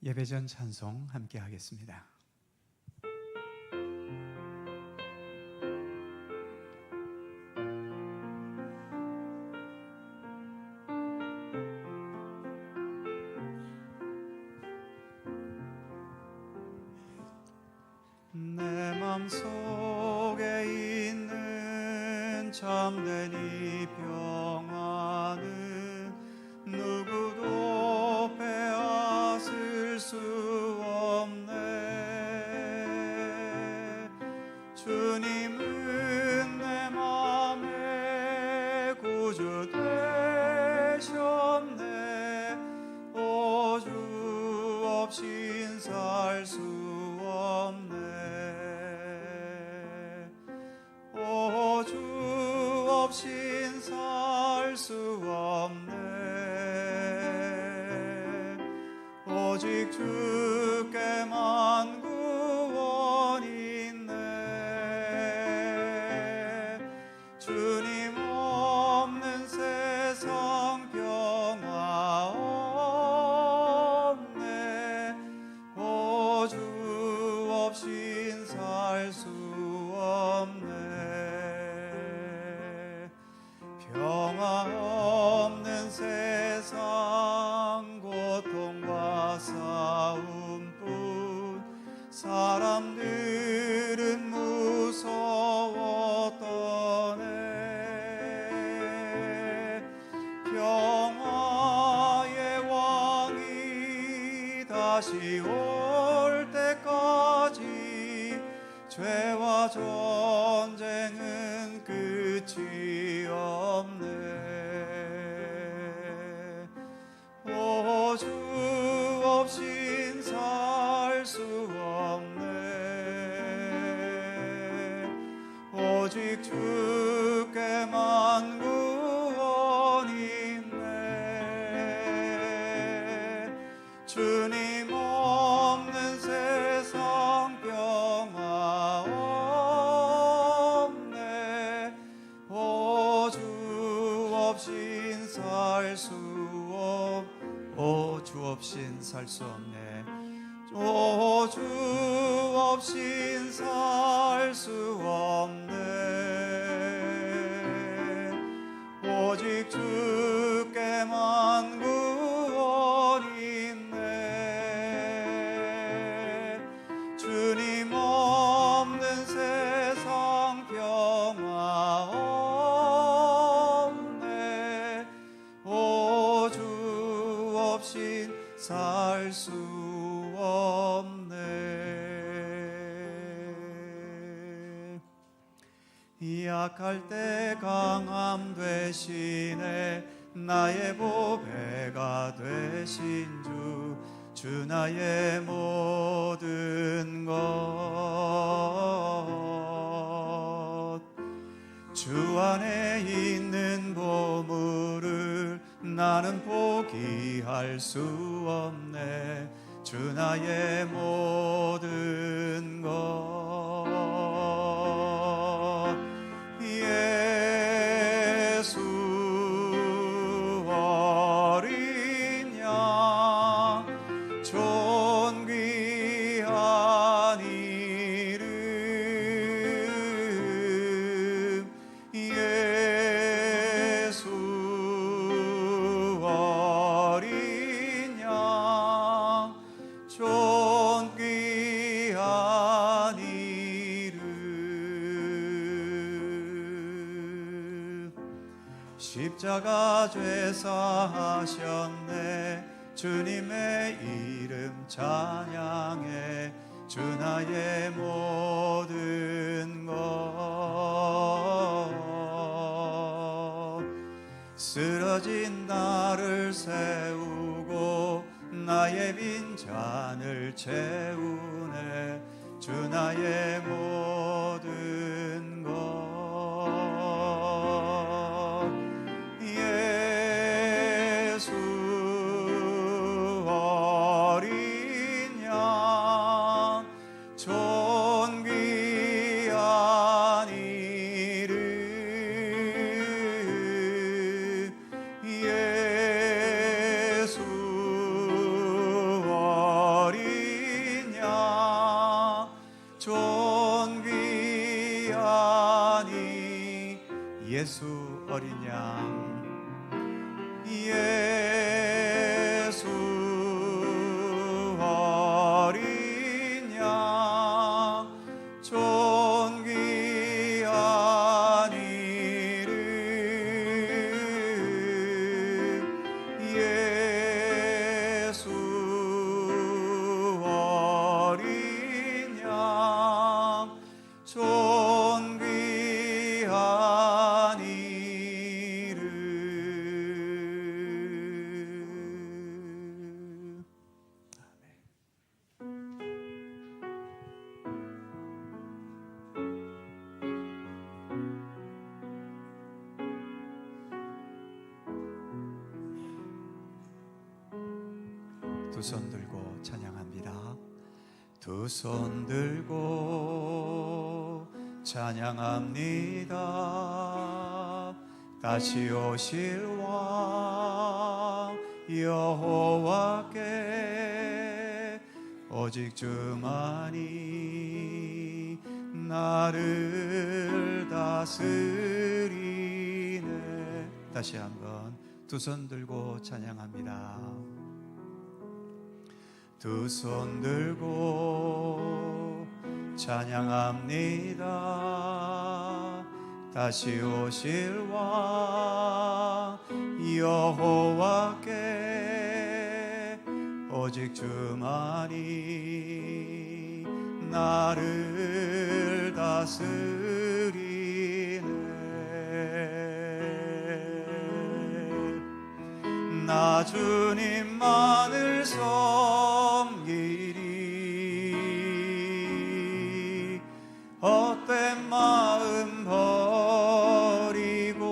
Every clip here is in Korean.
예배전 찬송 함께 하겠습니다. 내 맘속에 있는 참된 이 평안은 누구도 빼앗을 수 없네. 주님은 내 맘의 구주 되셨네. 오, 주 없인 살 수 없네. 오, 주 없인 살 수 없네. 오직 주께만 구원이 있네. 주님 없는 세상 평화 없네. 오, 주 없인 살 수 없네. 평화 없는 세상 고통과 싸움뿐 사람들은 무서웠더네. 평화의 왕이 다시 올 때까지 죄와 전쟁은 끝이 없네. 오, 주 없인 살 수 없네. 오직 주께만 구원이 있네. 주님 없는 세상 평화 없네. 오, 주 없인 살 수 오, 주 없인 살 수 없네. 오, 주 없인 살 수 없네. 오직 주께만 구원이 있네. 주님 없는 세상 평화 없네. 오, 주 없인 살 수 없네. 약할 때 강함 되시네. 나의 보배가 되신 주 나의 모든 것. 주 안에 있는 보물을 나는 포기할 수 없네. 주 나의 모든 것. 예수 어린 양 존귀한 이름. 예수 어린 양 존귀한 이름. 십자가 죄사하셨네. 주님의 이름 찬양해. 주 나의 모든 것. 쓰러진 나를 세우고 나의 빈잔을 채우네. 주 나의 모든 것. 예수 어린 양 존귀한 이름. 예수 예수 어린 양 예수 어린 양 존귀한 이름 예수 어린 양 존귀한 이름. 두 손 들고 찬양합니다. 두 손 들고 찬양합니다. 다시 오실 왕 여호와께 오직 주만이 나를 다스리네. 다시 한번 두 손 들고 찬양합니다. 두 손 들고 찬양합니다. 다시 오실 왕 여호와께 오직 주만이 나를 다스리네. 나 주님만을 섬기리. 헛된 마음 버리고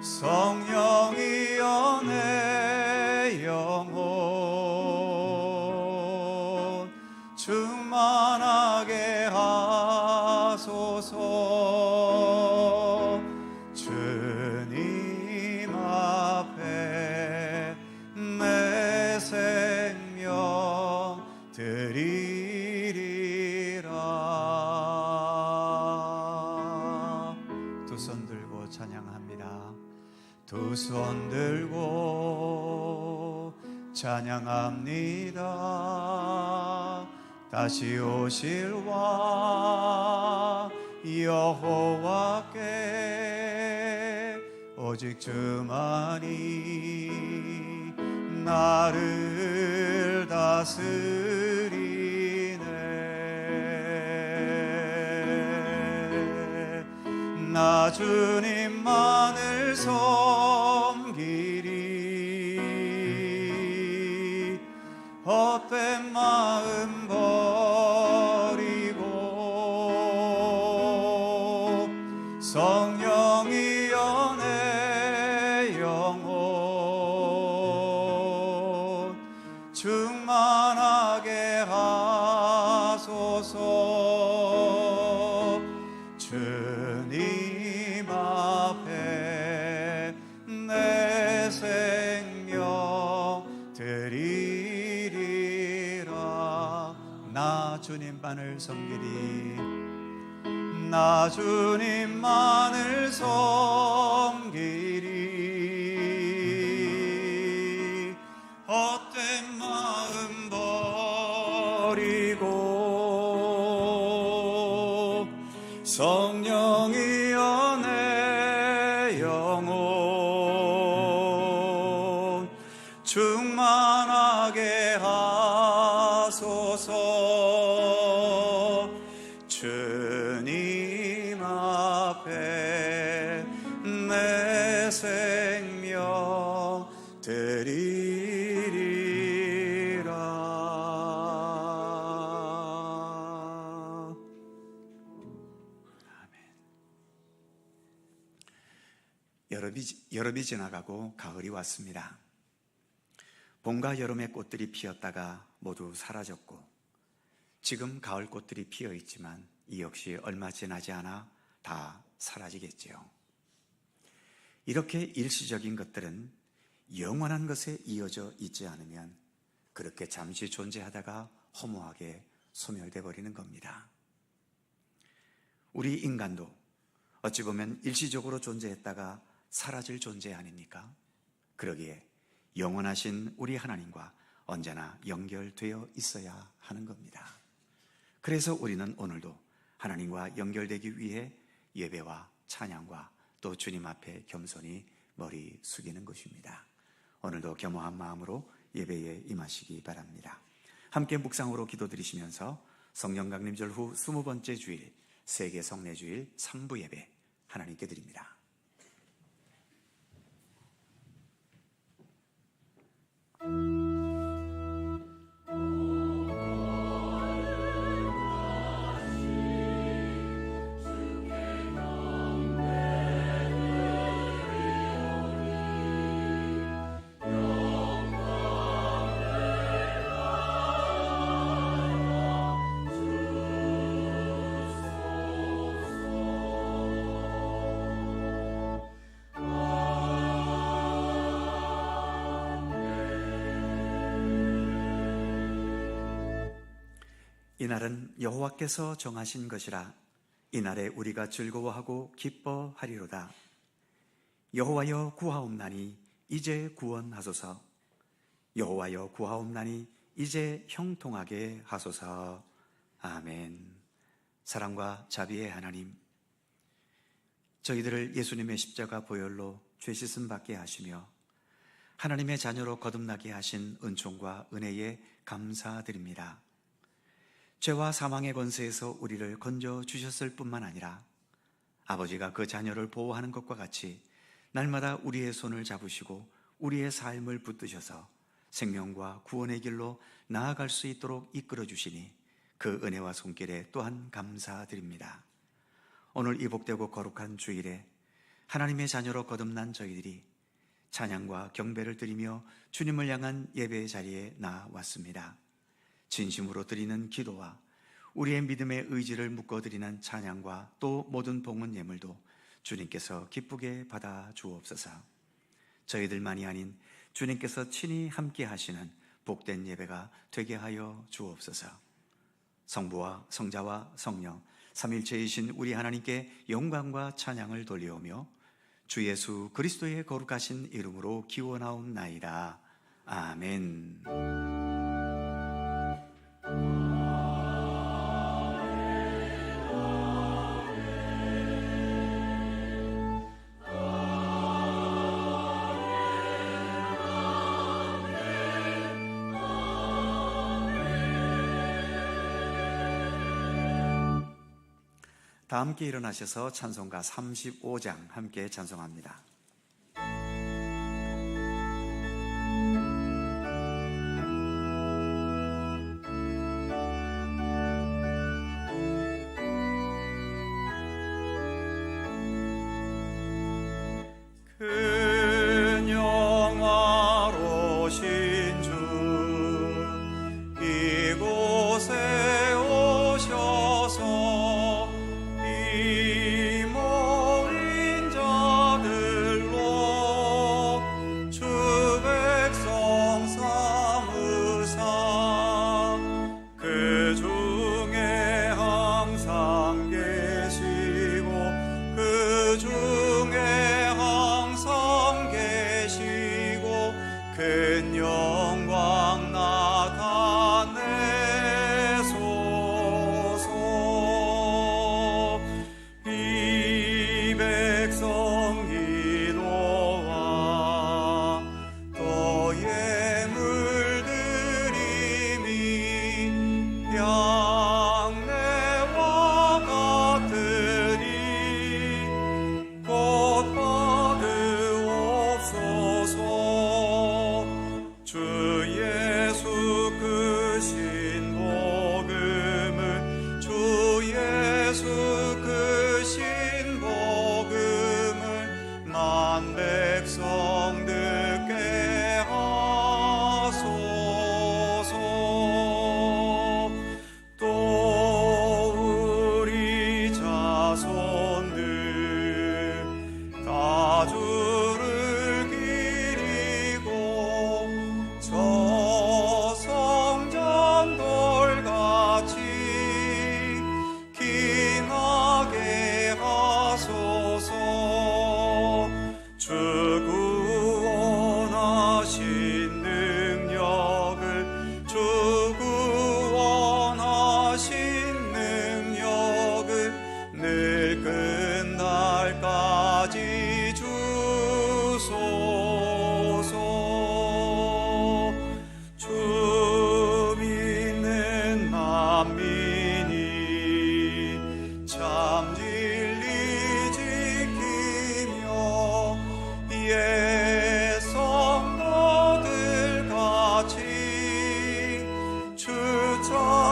성령이여 내 영혼 충만하게 하소서. 주님 앞에 내 생명 드리리라. 두 손 들고 찬양합니다. 두 손 들고 찬양합니다. 다시 오실 왕 여호와께 오직 주만이 나를 다스리네. 나 주님만을 섬기리. 헛된 마음 버리고 성령이여 내 영혼 충만하게 하소서. 주님 앞에 내 생명 드리리라. 나 주님만을 섬기리. 나 주님만을 섬기리. 헛된 마음 버리고 성령이여 내 영혼 충만하게 하소서. 주님 앞에 내 생명 드리리라. 아멘. 여름이 지나가고 가을이 왔습니다. 봄과 여름의 꽃들이 피었다가 모두 사라졌고 지금 가을 꽃들이 피어 있지만 이 역시 얼마 지나지 않아 다 사라지겠지요. 이렇게 일시적인 것들은 영원한 것에 이어져 있지 않으면 그렇게 잠시 존재하다가 허무하게 소멸돼 버리는 겁니다. 우리 인간도 어찌 보면 일시적으로 존재했다가 사라질 존재 아닙니까? 그러기에 영원하신 우리 하나님과 언제나 연결되어 있어야 하는 겁니다. 그래서 우리는 오늘도 하나님과 연결되기 위해 예배와 찬양과 또 주님 앞에 겸손히 머리 숙이는 것입니다. 오늘도 겸허한 마음으로 예배에 임하시기 바랍니다. 함께 묵상으로 기도드리시면서 성령 강림절 후 20번째 주일 세계 성례주일 3부 예배 하나님께 드립니다. 이날은 여호와께서 정하신 것이라 이날에 우리가 즐거워하고 기뻐하리로다. 여호와여 구하옵나니 이제 구원하소서. 여호와여 구하옵나니 이제 형통하게 하소서. 아멘. 사랑과 자비의 하나님, 저희들을 예수님의 십자가 보혈로 죄 씻음 받게 하시며 하나님의 자녀로 거듭나게 하신 은총과 은혜에 감사드립니다. 죄와 사망의 권세에서 우리를 건져주셨을 뿐만 아니라 아버지가 그 자녀를 보호하는 것과 같이 날마다 우리의 손을 잡으시고 우리의 삶을 붙드셔서 생명과 구원의 길로 나아갈 수 있도록 이끌어 주시니 그 은혜와 손길에 또한 감사드립니다. 오늘 이 복되고 거룩한 주일에 하나님의 자녀로 거듭난 저희들이 찬양과 경배를 드리며 주님을 향한 예배의 자리에 나왔습니다. 진심으로 드리는 기도와 우리의 믿음의 의지를 묶어드리는 찬양과 또 모든 봉헌 예물도 주님께서 기쁘게 받아 주옵소서. 저희들만이 아닌 주님께서 친히 함께 하시는 복된 예배가 되게 하여 주옵소서. 성부와 성자와 성령 삼일체이신 우리 하나님께 영광과 찬양을 돌려오며 주 예수 그리스도의 거룩하신 이름으로 기원하옵나이다. 아멘. 다 함께 일어나셔서 찬송가 35장 함께 찬송합니다. 큰 영화로신 주 이곳에 오셔서 이 모인 자들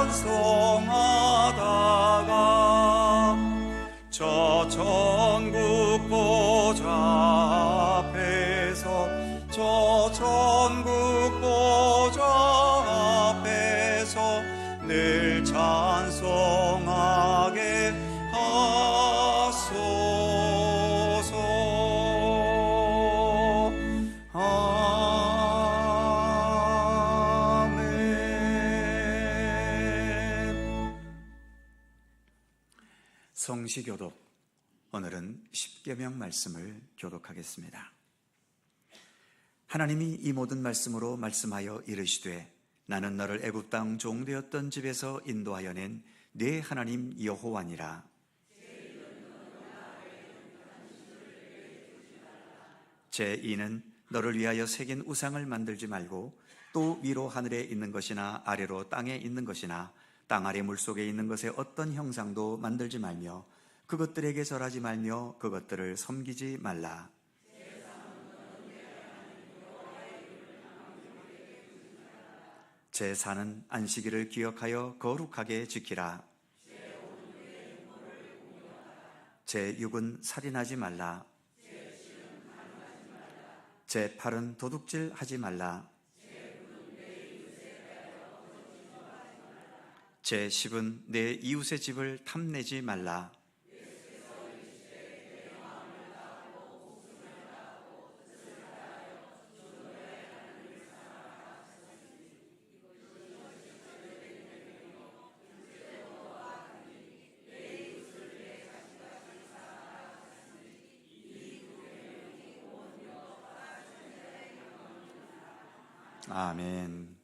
찬송하다가 저 천국 보좌 앞에서 저 천국 보좌 앞에서 늘 찬송하게 하소서. 아멘. 성시교독, 오늘은 십계명 말씀을 교독하겠습니다. 하나님이 이 모든 말씀으로 말씀하여 이르시되 나는 너를 애굽 땅 종되었던 집에서 인도하여 낸 네 하나님 여호와니라. 제2는 너를 위하여 새긴 우상을 만들지 말고 또 위로 하늘에 있는 것이나 아래로 땅에 있는 것이나 땅 아래 물속에 있는 것의 어떤 형상도 만들지 말며 그것들에게 절하지 말며 그것들을 섬기지 말라. 제4는 안식일을 기억하여 거룩하게 지키라. 제6은 살인하지 말라. 제8은 도둑질 하지 말라. 제10은 내 이웃의 집을 탐내지 말라. 아멘.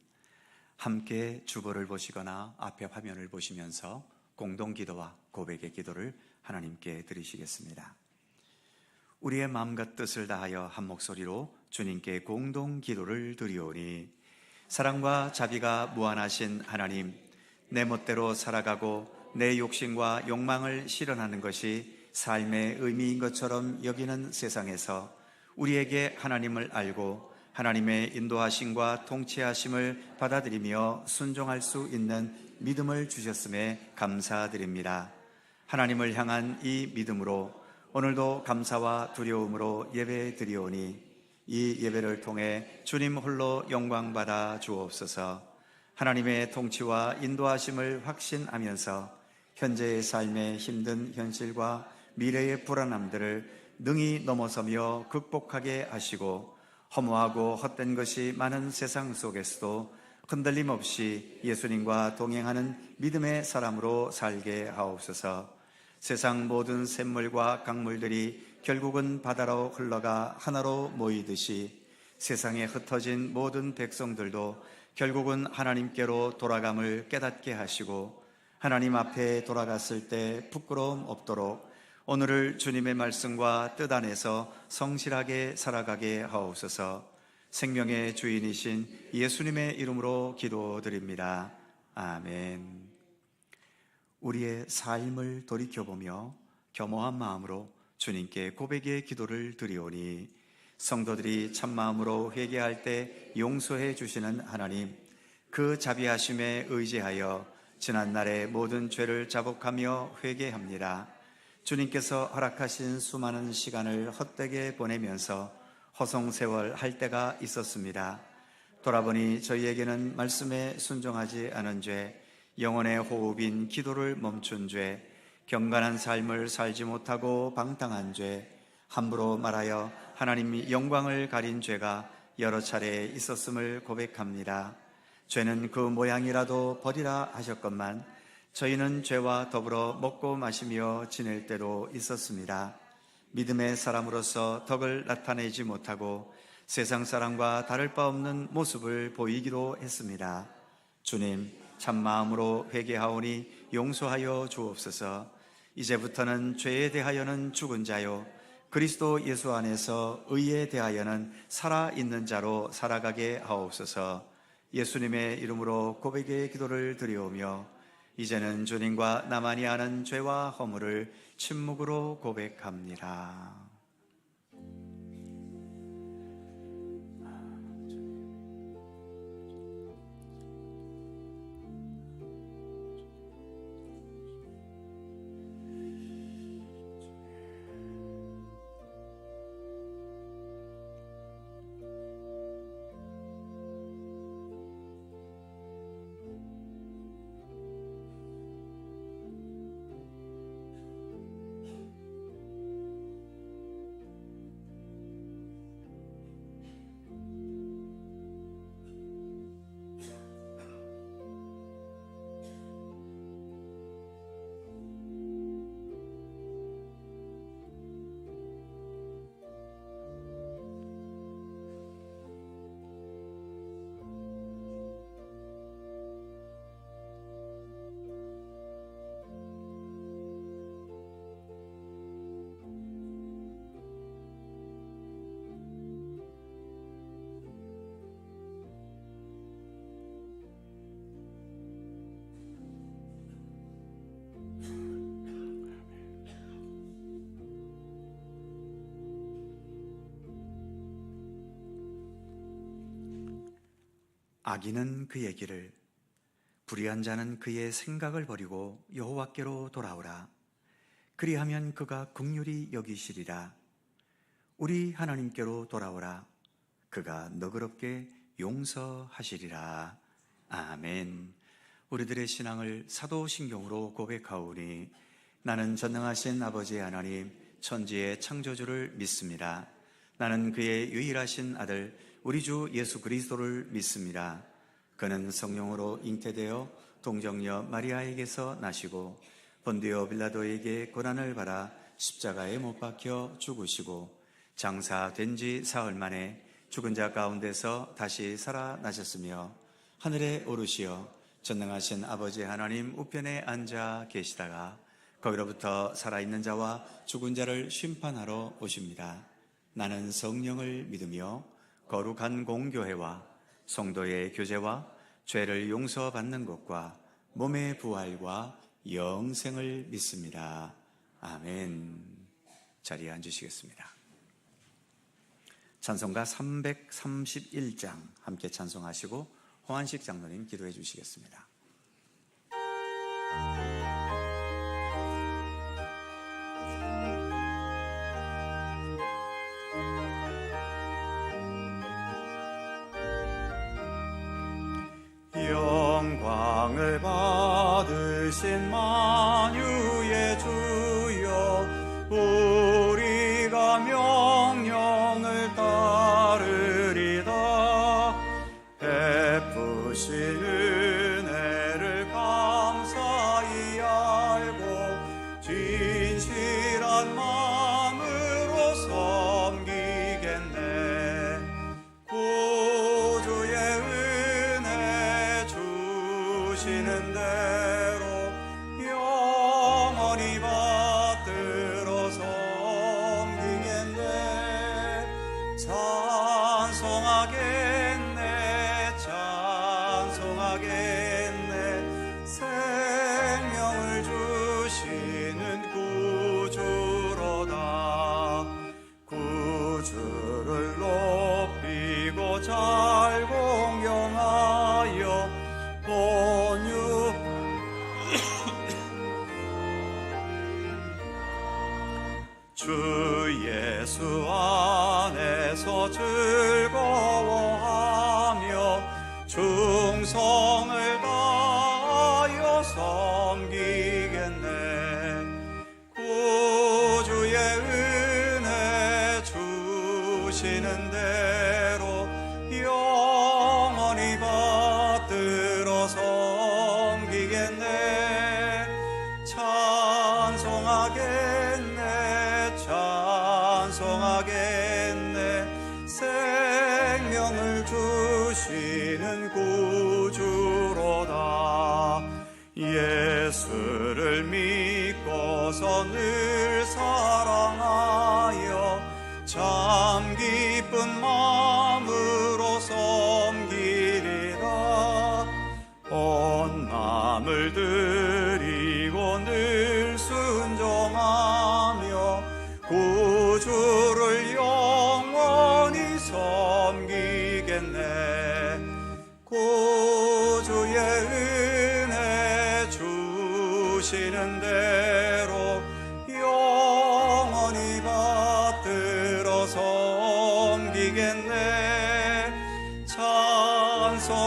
함께 주보를 보시거나 앞에 화면을 보시면서 공동기도와 고백의 기도를 하나님께 드리시겠습니다. 우리의 마음과 뜻을 다하여 한 목소리로 주님께 공동기도를 드리오니, 사랑과 자비가 무한하신 하나님, 내 멋대로 살아가고 내 욕심과 욕망을 실현하는 것이 삶의 의미인 것처럼 여기는 세상에서 우리에게 하나님을 알고 하나님의 인도하심과 통치하심을 받아들이며 순종할 수 있는 믿음을 주셨음에 감사드립니다. 하나님을 향한 이 믿음으로 오늘도 감사와 두려움으로 예배드리오니 이 예배를 통해 주님 홀로 영광받아 주옵소서. 하나님의 통치와 인도하심을 확신하면서 현재의 삶의 힘든 현실과 미래의 불안함들을 능히 넘어서며 극복하게 하시고, 허무하고 헛된 것이 많은 세상 속에서도 흔들림 없이 예수님과 동행하는 믿음의 사람으로 살게 하옵소서. 세상 모든 샘물과 강물들이 결국은 바다로 흘러가 하나로 모이듯이 세상에 흩어진 모든 백성들도 결국은 하나님께로 돌아감을 깨닫게 하시고, 하나님 앞에 돌아갔을 때 부끄러움 없도록 오늘을 주님의 말씀과 뜻 안에서 성실하게 살아가게 하옵소서. 생명의 주인이신 예수님의 이름으로 기도드립니다. 아멘. 우리의 삶을 돌이켜보며 겸허한 마음으로 주님께 고백의 기도를 드리오니, 성도들이 참마음으로 회개할 때 용서해 주시는 하나님, 그 자비하심에 의지하여 지난날의 모든 죄를 자복하며 회개합니다. 주님께서 허락하신 수많은 시간을 헛되게 보내면서 허송세월 할 때가 있었습니다. 돌아보니 저희에게는 말씀에 순종하지 않은 죄, 영혼의 호흡인 기도를 멈춘 죄, 경건한 삶을 살지 못하고 방탕한 죄, 함부로 말하여 하나님이 영광을 가린 죄가 여러 차례 있었음을 고백합니다. 죄는 그 모양이라도 버리라 하셨건만 저희는 죄와 더불어 먹고 마시며 지낼 때도 있었습니다. 믿음의 사람으로서 덕을 나타내지 못하고 세상 사람과 다를 바 없는 모습을 보이기도 했습니다. 주님, 참마음으로 회개하오니 용서하여 주옵소서. 이제부터는 죄에 대하여는 죽은 자요, 그리스도 예수 안에서 의에 대하여는 살아있는 자로 살아가게 하옵소서. 예수님의 이름으로 고백의 기도를 드리오며 이제는 주님과 나만이 아는 죄와 허물을 침묵으로 고백합니다. 악인은 그의 길을, 불의한 자는 그의 생각을 버리고 여호와께로 돌아오라. 그리하면 그가 긍휼히 여기시리라. 우리 하나님께로 돌아오라. 그가 너그럽게 용서하시리라. 아멘. 우리들의 신앙을 사도신경으로 고백하오니 나는 전능하신 아버지 하나님 천지의 창조주를 믿습니다. 나는 그의 유일하신 아들 우리 주 예수 그리스도를 믿습니다. 그는 성령으로 잉태되어 동정녀 마리아에게서 나시고 본디오 빌라도에게 고난을 받아 십자가에 못 박혀 죽으시고 장사된 지 사흘 만에 죽은 자 가운데서 다시 살아나셨으며 하늘에 오르시어 전능하신 아버지 하나님 우편에 앉아 계시다가 거기로부터 살아있는 자와 죽은 자를 심판하러 오십니다. 나는 성령을 믿으며 거룩한 공교회와 성도의 교제와 죄를 용서받는 것과 몸의 부활과 영생을 믿습니다. 아멘. 자리에 앉으시겠습니다. 찬송가 331장 함께 찬송하시고 홍한식 장로님 기도해 주시겠습니다. 영광을 받으신 만유의 주여, 우리가 명령을 따르리다. 베푸신 은혜를 감사히 알고 진실한 마음으로 섬기겠네. 구주의 은혜 주시는 대로 영원히 받들어 섬기겠네. 찬송하겠네, 찬송하겠네. 생명을 주시는 구주로다. 구주를 높이고 잘 공경하여 본유 주 예수 안에서 즐거워하며 충성을 다하여 섬기겠네. 구주의 은혜 주시는 대로 영원히 받들어 섬기겠네. 찬송하겠네, 찬송하겠네. 생명을 주시는 구주로다. 예수를 믿고서 늘 사랑하여 참 기쁜 마음으로 섬기리라. 온 마음을 드리고 늘 순종하며 구주를 영원히 섬기겠네. 구주의 은혜 주시는 대로 영원히 받들어 섬기겠네. 찬송하겠네,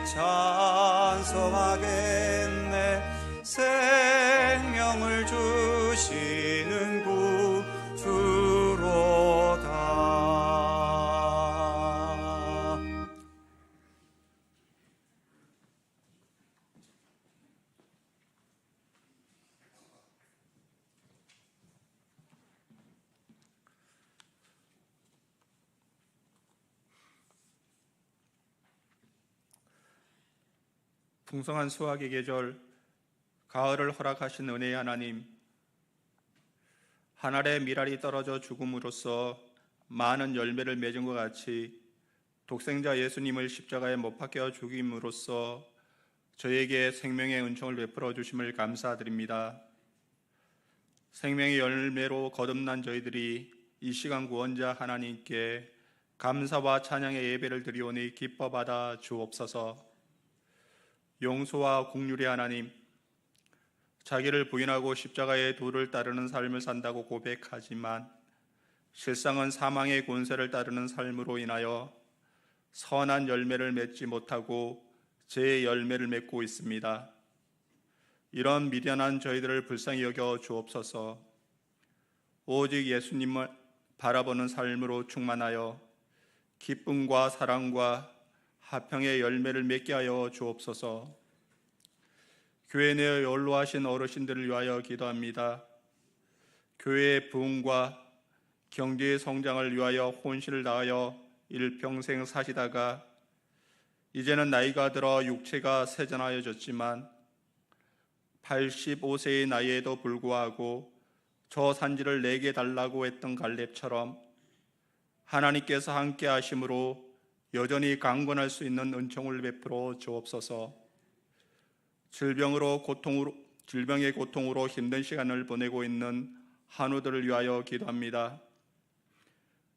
찬송하겠네. 생명을 주시는 구주로다. 풍성한 수확의 계절, 가을을 허락하신 은혜의 하나님, 한 알의 밀알이 떨어져 죽음으로써 많은 열매를 맺은 것 같이 독생자 예수님을 십자가에 못 박혀 죽임으로써 저에게 생명의 은총을 베풀어 주심을 감사드립니다. 생명의 열매로 거듭난 저희들이 이 시간 구원자 하나님께 감사와 찬양의 예배를 드리오니 기뻐 받아 주옵소서. 용서와 긍휼의 하나님, 자기를 부인하고 십자가의 도를 따르는 삶을 산다고 고백하지만 실상은 사망의 권세를 따르는 삶으로 인하여 선한 열매를 맺지 못하고 죄의 열매를 맺고 있습니다. 이런 미련한 저희들을 불쌍히 여겨 주옵소서. 오직 예수님을 바라보는 삶으로 충만하여 기쁨과 사랑과 화평의 열매를 맺게 하여 주옵소서. 교회 내에 연로하신 어르신들을 위하여 기도합니다. 교회의 부흥과 경제의 성장을 위하여 혼신을 다하여 일평생 사시다가 이제는 나이가 들어 육체가 세전하여졌지만 85세의 나이에도 불구하고 저 산지를 내게 달라고 했던 갈렙처럼 하나님께서 함께 하심으로 여전히 강건할 수 있는 은총을 베풀어 주옵소서. 질병의 고통으로 힘든 시간을 보내고 있는 한우들을 위하여 기도합니다.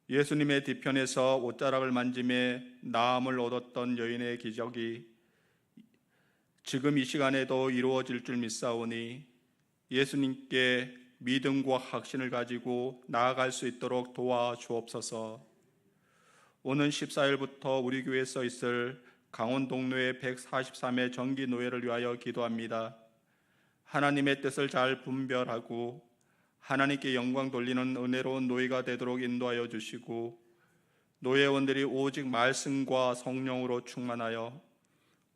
예수님의 뒤편에서 옷자락을 만짐에 나음을 얻었던 여인의 기적이 지금 이 시간에도 이루어질 줄 믿사오니 예수님께 믿음과 확신을 가지고 나아갈 수 있도록 도와주옵소서. 오는 14일부터 우리 교회에서 있을 강원동로의 143회 정기노회를 위하여 기도합니다. 하나님의 뜻을 잘 분별하고 하나님께 영광 돌리는 은혜로운 노예가 되도록 인도하여 주시고 노예원들이 오직 말씀과 성령으로 충만하여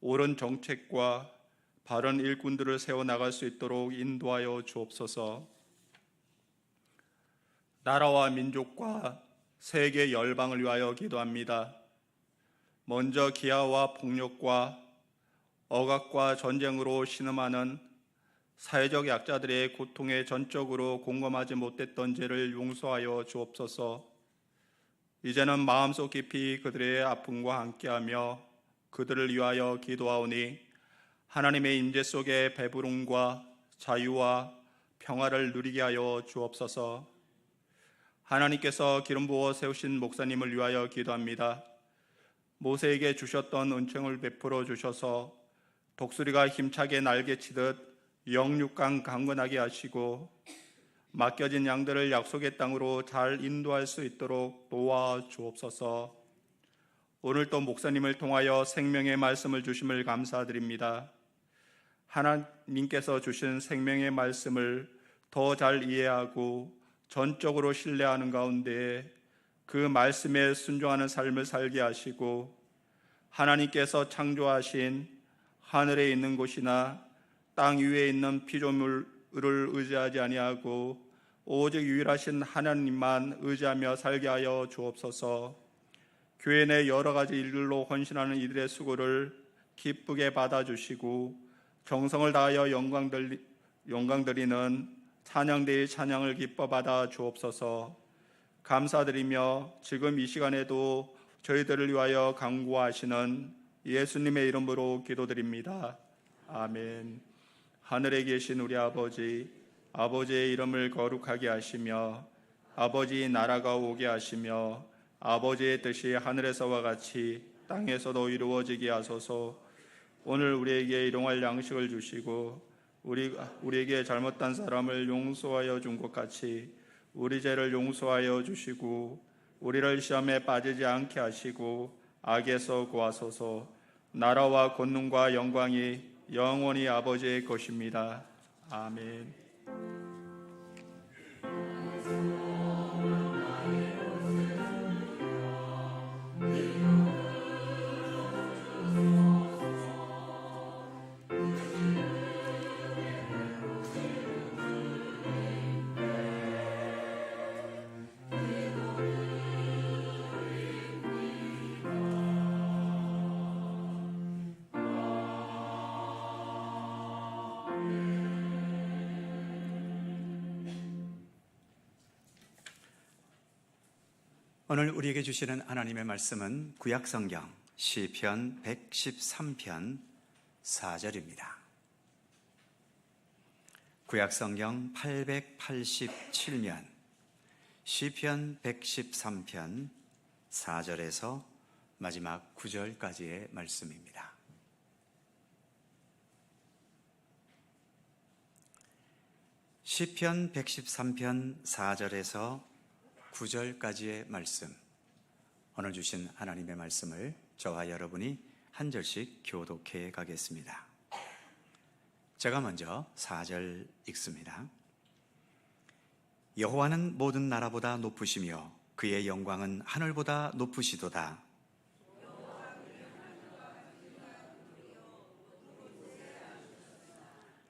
옳은 정책과 바른 일꾼들을 세워나갈 수 있도록 인도하여 주옵소서. 나라와 민족과 세계 열방을 위하여 기도합니다. 먼저 기아와 폭력과 억압과 전쟁으로 신음하는 사회적 약자들의 고통에 전적으로 공감하지 못했던 죄를 용서하여 주옵소서. 이제는 마음속 깊이 그들의 아픔과 함께하며 그들을 위하여 기도하오니 하나님의 임재 속에 배부름과 자유와 평화를 누리게 하여 주옵소서. 하나님께서 기름 부어 세우신 목사님을 위하여 기도합니다. 모세에게 주셨던 은총을 베풀어 주셔서 독수리가 힘차게 날개치듯 영육간 강건하게 하시고 맡겨진 양들을 약속의 땅으로 잘 인도할 수 있도록 도와주옵소서. 오늘 또 목사님을 통하여 생명의 말씀을 주심을 감사드립니다. 하나님께서 주신 생명의 말씀을 더 잘 이해하고 전적으로 신뢰하는 가운데 그 말씀에 순종하는 삶을 살게 하시고 하나님께서 창조하신 하늘에 있는 곳이나 땅 위에 있는 피조물을 의지하지 아니하고 오직 유일하신 하나님만 의지하며 살게 하여 주옵소서. 교회 내 여러 가지 일들로 헌신하는 이들의 수고를 기쁘게 받아주시고 정성을 다하여 영광 드리는 찬양대의 찬양을 기뻐 받아 주옵소서. 감사드리며 지금 이 시간에도 저희들을 위하여 간구하시는 예수님의 이름으로 기도드립니다. 아멘. 하늘에 계신 우리 아버지, 아버지의 이름을 거룩하게 하시며 아버지의 나라가 오게 하시며 아버지의 뜻이 하늘에서와 같이 땅에서도 이루어지게 하소서. 오늘 우리에게 일용할 양식을 주시고 우리에게 잘못한 사람을 용서하여 준 것 같이 우리 죄를 용서하여 주시고 우리를 시험에 빠지지 않게 하시고 악에서 구하소서. 나라와 권능과 영광이 영원히 아버지의 것입니다. 아멘. 오늘 우리에게 주시는 하나님의 말씀은 구약성경 시편 113편 4절입니다. 구약성경 887면 시편 113편 4절에서 마지막 9절까지의 말씀입니다. 시편 113편 4절에서 9절까지의 말씀, 오늘 주신 하나님의 말씀을 저와 여러분이 한 절씩 교독해 가겠습니다. 제가 먼저 4절 읽습니다. 여호와는 모든 나라보다 높으시며 그의 영광은 하늘보다 높으시도다.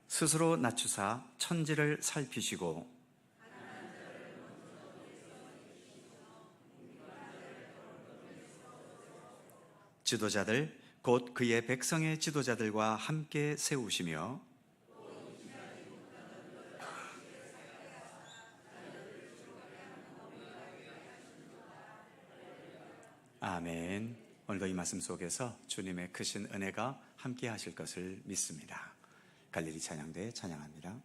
스스로 낮추사 천지를 살피시고 지도자들 곧 그의 백성의 지도자들과 함께 세우시며 아멘. 오늘도 이 말씀 속에서 주님의 크신 은혜가 함께 하실 것을 믿습니다. 갈릴리 찬양대 찬양합니다.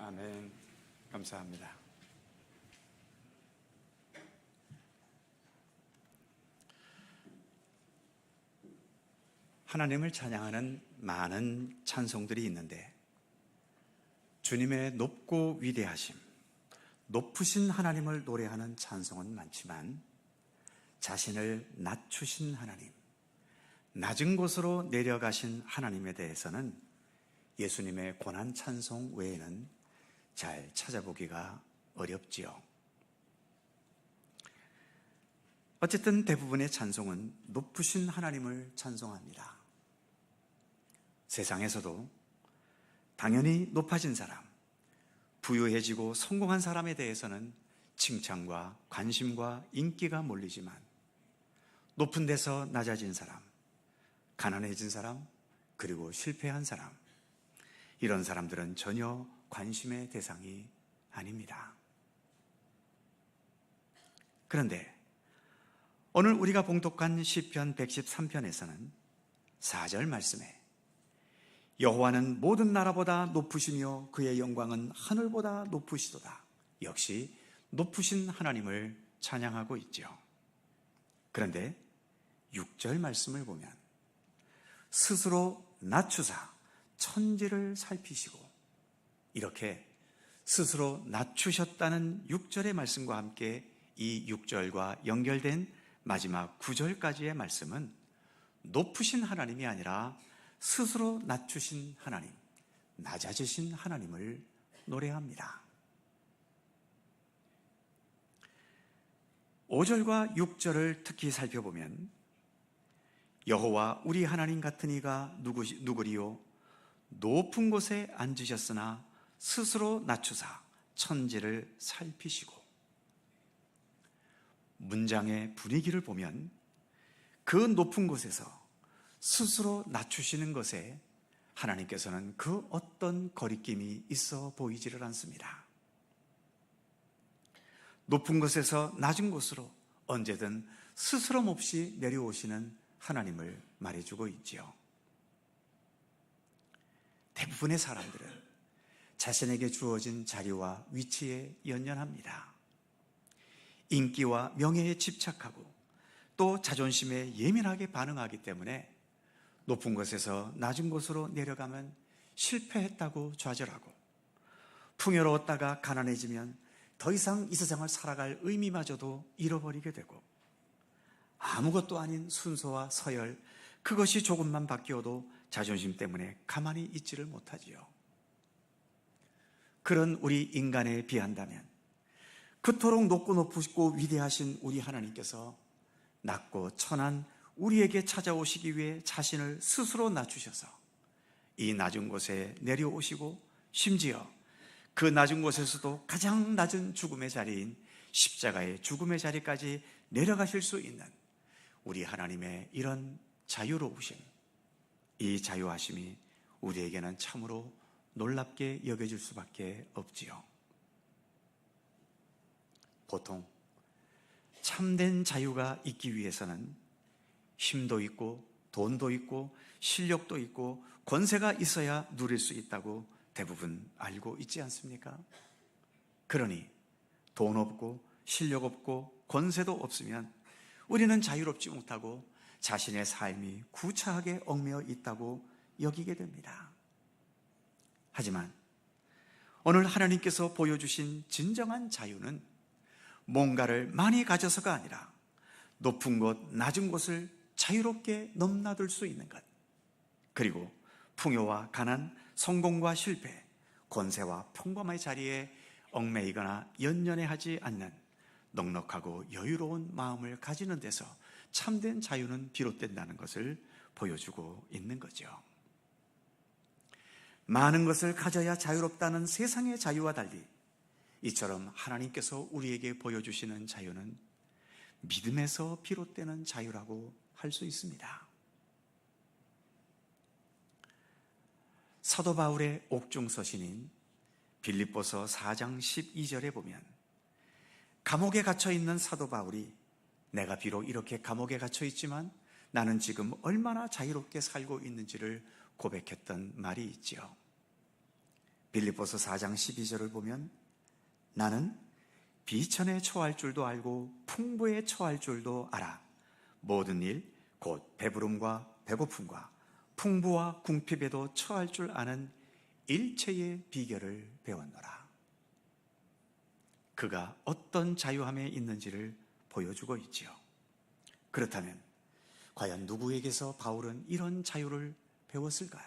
아멘. 감사합니다. 하나님을 찬양하는 많은 찬송들이 있는데 주님의 높고 위대하심, 높으신 하나님을 노래하는 찬송은 많지만 자신을 낮추신 하나님, 낮은 곳으로 내려가신 하나님에 대해서는 예수님의 고난 찬송 외에는 잘 찾아보기가 어렵지요. 어쨌든 대부분의 찬송은 높으신 하나님을 찬송합니다. 세상에서도 당연히 높아진 사람, 부유해지고 성공한 사람에 대해서는 칭찬과 관심과 인기가 몰리지만 높은 데서 낮아진 사람, 가난해진 사람, 그리고 실패한 사람, 이런 사람들은 전혀 관심의 대상이 아닙니다. 그런데 오늘 우리가 봉독한 시편 113편에서는 4절 말씀에 여호와는 모든 나라보다 높으시며 그의 영광은 하늘보다 높으시도다. 역시 높으신 하나님을 찬양하고 있죠. 그런데 6절 말씀을 보면 스스로 낮추사 천지를 살피시고, 이렇게 스스로 낮추셨다는 6절의 말씀과 함께 이 6절과 연결된 마지막 9절까지의 말씀은 높으신 하나님이 아니라 스스로 낮추신 하나님, 낮아지신 하나님을 노래합니다. 5절과 6절을 특히 살펴보면 여호와 우리 하나님 같은 이가 누구리요? 높은 곳에 앉으셨으나 스스로 낮추사 천지를 살피시고. 문장의 분위기를 보면 그 높은 곳에서 스스로 낮추시는 것에 하나님께서는 그 어떤 거리낌이 있어 보이지를 않습니다. 높은 곳에서 낮은 곳으로 언제든 스스럼 없이 내려오시는 하나님을 말해주고 있지요. 대부분의 사람들은 자신에게 주어진 자리와 위치에 연연합니다. 인기와 명예에 집착하고 또 자존심에 예민하게 반응하기 때문에 높은 곳에서 낮은 곳으로 내려가면 실패했다고 좌절하고, 풍요로웠다가 가난해지면 더 이상 이 세상을 살아갈 의미마저도 잃어버리게 되고, 아무것도 아닌 순서와 서열, 그것이 조금만 바뀌어도 자존심 때문에 가만히 있지를 못하지요. 그런 우리 인간에 비한다면 그토록 높고 높으시고 위대하신 우리 하나님께서 낮고 천한 우리에게 찾아오시기 위해 자신을 스스로 낮추셔서 이 낮은 곳에 내려오시고, 심지어 그 낮은 곳에서도 가장 낮은 죽음의 자리인 십자가의 죽음의 자리까지 내려가실 수 있는 우리 하나님의 이런 자유로우심, 이 자유하심이 우리에게는 참으로 놀랍게 여겨질 수밖에 없지요. 보통 참된 자유가 있기 위해서는 힘도 있고 돈도 있고 실력도 있고 권세가 있어야 누릴 수 있다고 대부분 알고 있지 않습니까? 그러니 돈 없고 실력 없고 권세도 없으면 우리는 자유롭지 못하고 자신의 삶이 구차하게 얽매여 있다고 여기게 됩니다. 하지만 오늘 하나님께서 보여주신 진정한 자유는 뭔가를 많이 가져서가 아니라 높은 곳, 낮은 곳을 자유롭게 넘나들 수 있는 것, 그리고 풍요와 가난, 성공과 실패, 권세와 평범의 자리에 얽매이거나 연연해하지 않는 넉넉하고 여유로운 마음을 가지는 데서 참된 자유는 비롯된다는 것을 보여주고 있는 거죠. 많은 것을 가져야 자유롭다는 세상의 자유와 달리 이처럼 하나님께서 우리에게 보여주시는 자유는 믿음에서 비롯되는 자유라고 할 수 있습니다. 사도 바울의 옥중 서신인 빌립보서 4장 12절에 보면 감옥에 갇혀 있는 사도 바울이 내가 비록 이렇게 감옥에 갇혀 있지만 나는 지금 얼마나 자유롭게 살고 있는지를 고백했던 말이 있지요. 빌립보서 4장 12절을 보면 나는 비천에 처할 줄도 알고 풍부에 처할 줄도 알아. 모든 일, 곧 배부름과 배고픔과 풍부와 궁핍에도 처할 줄 아는 일체의 비결을 배웠노라. 그가 어떤 자유함에 있는지를 보여주고 있지요. 그렇다면 과연 누구에게서 바울은 이런 자유를 배웠을까요?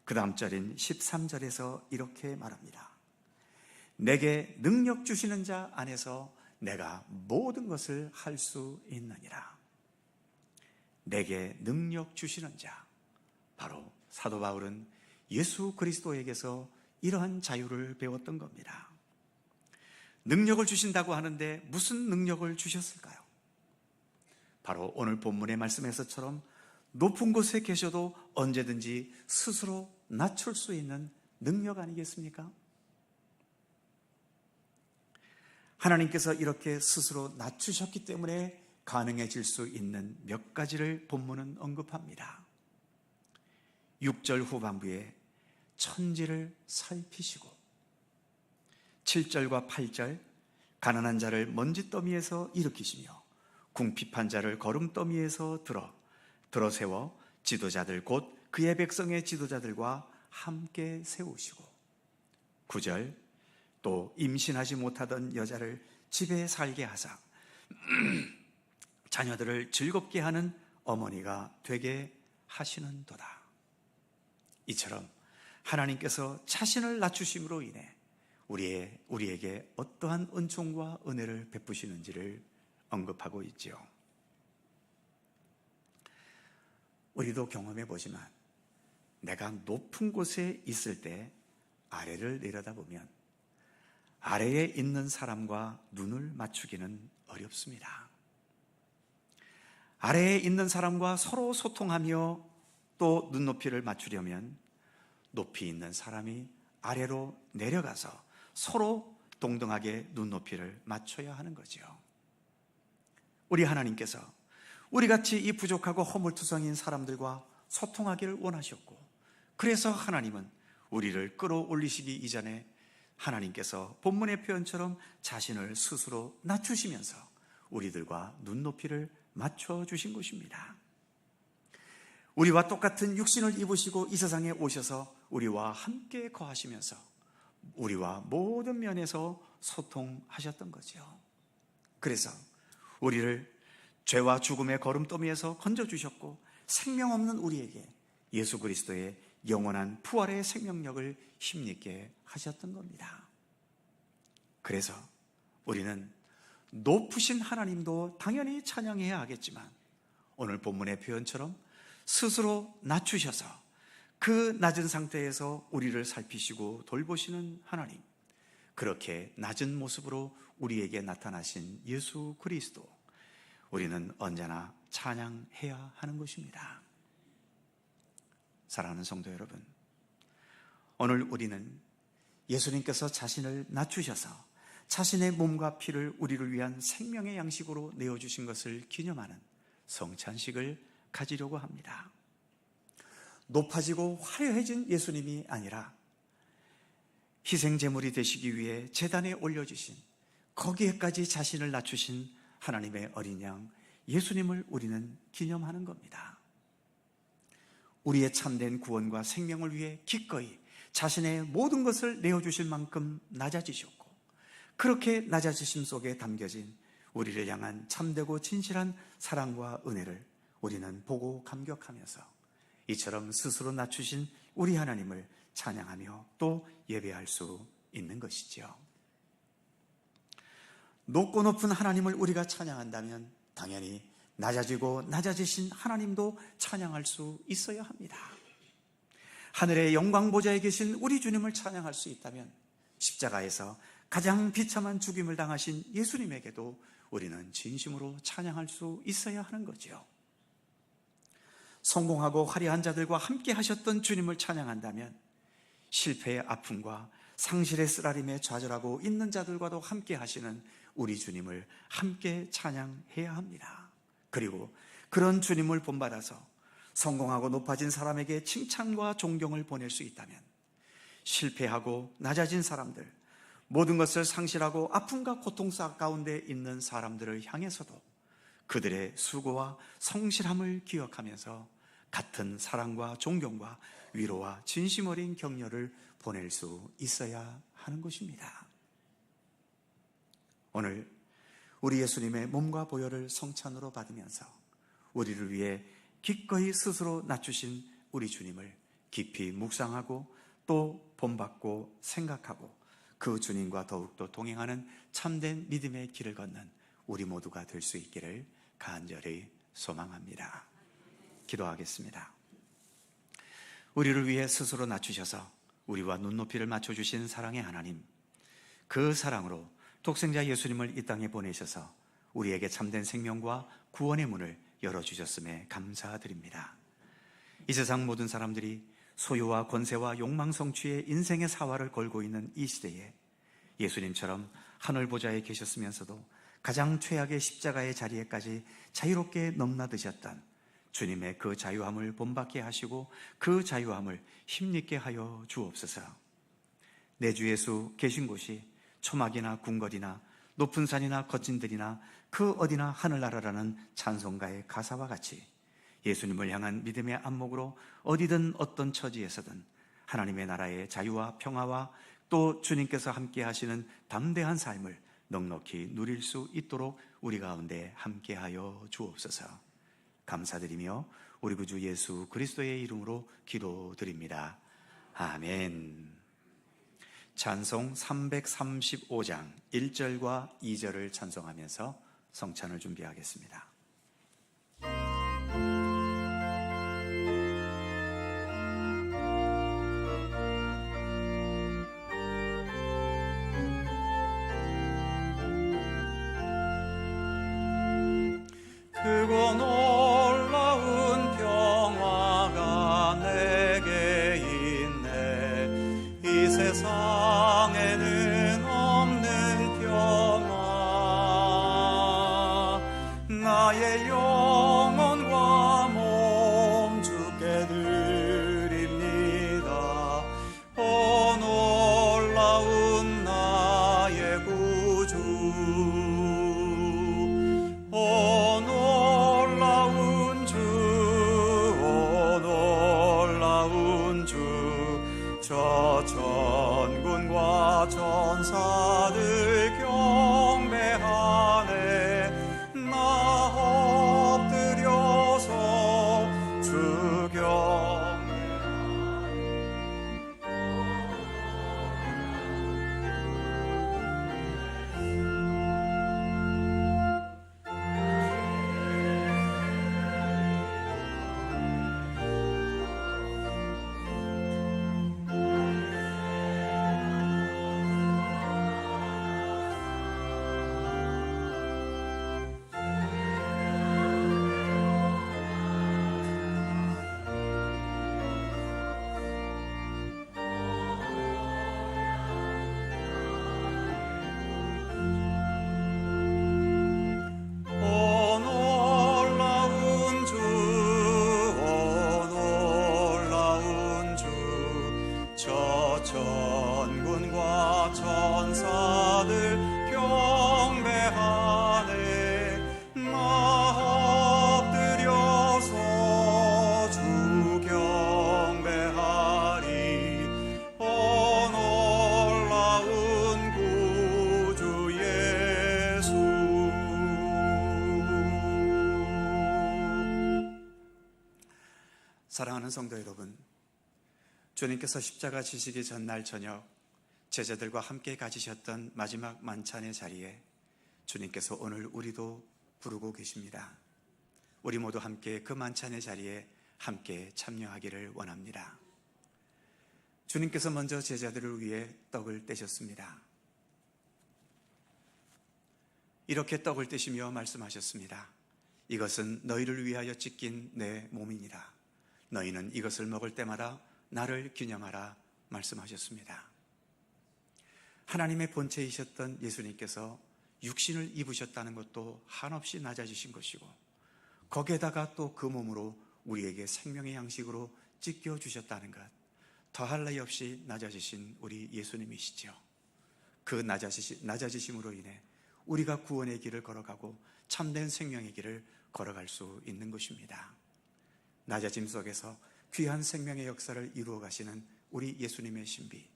그 다음 절인 13절에서 이렇게 말합니다. 내게 능력 주시는 자 안에서 내가 모든 것을 할 수 있느니라. 내게 능력 주시는 자, 바로 사도 바울은 예수 그리스도에게서 이러한 자유를 배웠던 겁니다. 능력을 주신다고 하는데 무슨 능력을 주셨을까요? 바로 오늘 본문의 말씀에서처럼 높은 곳에 계셔도 언제든지 스스로 낮출 수 있는 능력 아니겠습니까? 하나님께서 이렇게 스스로 낮추셨기 때문에 가능해질 수 있는 몇 가지를 본문은 언급합니다. 6절 후반부에 천지를 살피시고, 7절과 8절 가난한 자를 먼지더미에서 일으키시며 궁핍한 자를 거름더미에서 들어 세워 지도자들 곧 그의 백성의 지도자들과 함께 세우시고, 9절 또 임신하지 못하던 여자를 집에 살게 하사 자녀들을 즐겁게 하는 어머니가 되게 하시는도다. 이처럼 하나님께서 자신을 낮추심으로 인해 우리에게 어떠한 은총과 은혜를 베푸시는지를 언급하고 있지요. 우리도 경험해 보지만 내가 높은 곳에 있을 때 아래를 내려다보면 아래에 있는 사람과 눈을 맞추기는 어렵습니다. 아래에 있는 사람과 서로 소통하며 또 눈높이를 맞추려면 높이 있는 사람이 아래로 내려가서 서로 동등하게 눈높이를 맞춰야 하는 거죠. 우리 하나님께서 우리같이 이 부족하고 허물투성인 사람들과 소통하기를 원하셨고, 그래서 하나님은 우리를 끌어올리시기 이전에 하나님께서 본문의 표현처럼 자신을 스스로 낮추시면서 우리들과 눈높이를 맞춰주신 것입니다. 우리와 똑같은 육신을 입으시고 이 세상에 오셔서 우리와 함께 거하시면서 우리와 모든 면에서 소통하셨던 거죠. 그래서 우리를 죄와 죽음의 거름더미에서 건져주셨고, 생명 없는 우리에게 예수 그리스도의 영원한 부활의 생명력을 힘있게 하셨던 겁니다. 그래서 우리는 높으신 하나님도 당연히 찬양해야 하겠지만, 오늘 본문의 표현처럼 스스로 낮추셔서 그 낮은 상태에서 우리를 살피시고 돌보시는 하나님, 그렇게 낮은 모습으로 우리에게 나타나신 예수 그리스도, 우리는 언제나 찬양해야 하는 것입니다. 사랑하는 성도 여러분, 오늘 우리는 예수님께서 자신을 낮추셔서 자신의 몸과 피를 우리를 위한 생명의 양식으로 내어주신 것을 기념하는 성찬식을 가지려고 합니다. 높아지고 화려해진 예수님이 아니라 희생제물이 되시기 위해 제단에 올려주신, 거기에까지 자신을 낮추신 하나님의 어린 양 예수님을 우리는 기념하는 겁니다. 우리의 참된 구원과 생명을 위해 기꺼이 자신의 모든 것을 내어주실 만큼 낮아지셨고, 그렇게 낮아지심 속에 담겨진 우리를 향한 참되고 진실한 사랑과 은혜를 우리는 보고 감격하면서 이처럼 스스로 낮추신 우리 하나님을 찬양하며 또 예배할 수 있는 것이지요. 높고 높은 하나님을 우리가 찬양한다면 당연히 낮아지고 낮아지신 하나님도 찬양할 수 있어야 합니다. 하늘의 영광 보좌에 계신 우리 주님을 찬양할 수 있다면 십자가에서 가장 비참한 죽임을 당하신 예수님에게도 우리는 진심으로 찬양할 수 있어야 하는 거죠. 성공하고 화려한 자들과 함께 하셨던 주님을 찬양한다면 실패의 아픔과 상실의 쓰라림에 좌절하고 있는 자들과도 함께 하시는 우리 주님을 함께 찬양해야 합니다. 그리고 그런 주님을 본받아서 성공하고 높아진 사람에게 칭찬과 존경을 보낼 수 있다면 실패하고 낮아진 사람들, 모든 것을 상실하고 아픔과 고통 가운데 있는 사람들을 향해서도 그들의 수고와 성실함을 기억하면서 같은 사랑과 존경과 위로와 진심 어린 격려를 보낼 수 있어야 하는 것입니다. 오늘 우리 예수님의 몸과 보혈을 성찬으로 받으면서 우리를 위해 기꺼이 스스로 낮추신 우리 주님을 깊이 묵상하고 또 본받고 생각하고 그 주님과 더욱더 동행하는 참된 믿음의 길을 걷는 우리 모두가 될 수 있기를 간절히 소망합니다. 기도하겠습니다. 우리를 위해 스스로 낮추셔서 우리와 눈높이를 맞춰주신 사랑의 하나님, 그 사랑으로 독생자 예수님을 이 땅에 보내셔서 우리에게 참된 생명과 구원의 문을 열어주셨음에 감사드립니다. 이 세상 모든 사람들이 소유와 권세와 욕망 성취의 인생의 사활을 걸고 있는 이 시대에 예수님처럼 하늘 보좌에 계셨으면서도 가장 최악의 십자가의 자리에까지 자유롭게 넘나드셨던 주님의 그 자유함을 본받게 하시고 그 자유함을 힘있게 하여 주옵소서. 내 주 예수 계신 곳이 초막이나 궁궐이나 높은 산이나 거친 들이나 그 어디나 하늘나라라는 찬송가의 가사와 같이 예수님을 향한 믿음의 안목으로 어디든 어떤 처지에서든 하나님의 나라의 자유와 평화와 또 주님께서 함께 하시는 담대한 삶을 넉넉히 누릴 수 있도록 우리 가운데 함께하여 주옵소서. 감사드리며 우리 구주 예수 그리스도의 이름으로 기도드립니다. 아멘. 찬송 335장 1절과 2절을 찬송하면서 성찬을 준비하겠습니다. 크고 놀라운 평화가 내게 있네. 이 세상에는 없는 평화. 나의 영혼과 몸 주께 드립니다. 오 놀라운 나의 구주. 오 놀라운 주, 오 놀라운 주. 저 천군과 천사들 경배하네. 나 엎드려서 주 경배하네. 오 놀라운 주, 오 놀라운 주. 저 천군과 천사들 경배하네. 나 엎드려서 주 경배하리. 오 놀라운 구주 예수. 사랑하는 성도 여러분, 주님께서 십자가 지시기 전날 저녁 제자들과 함께 가지셨던 마지막 만찬의 자리에 주님께서 오늘 우리도 부르고 계십니다. 우리 모두 함께 그 만찬의 자리에 함께 참여하기를 원합니다. 주님께서 먼저 제자들을 위해 떡을 떼셨습니다. 이렇게 떡을 떼시며 말씀하셨습니다. 이것은 너희를 위하여 찢긴 내 몸이니라. 너희는 이것을 먹을 때마다 나를 기념하라 말씀하셨습니다. 하나님의 본체이셨던 예수님께서 육신을 입으셨다는 것도 한없이 낮아지신 것이고 거기에다가 또 그 몸으로 우리에게 생명의 양식으로 찢겨주셨다는 것, 더할 나위 없이 낮아지신 우리 예수님이시죠. 그 낮아지심으로 인해 우리가 구원의 길을 걸어가고 참된 생명의 길을 걸어갈 수 있는 것입니다. 낮아짐 속에서 귀한 생명의 역사를 이루어 가시는 우리 예수님의 신비,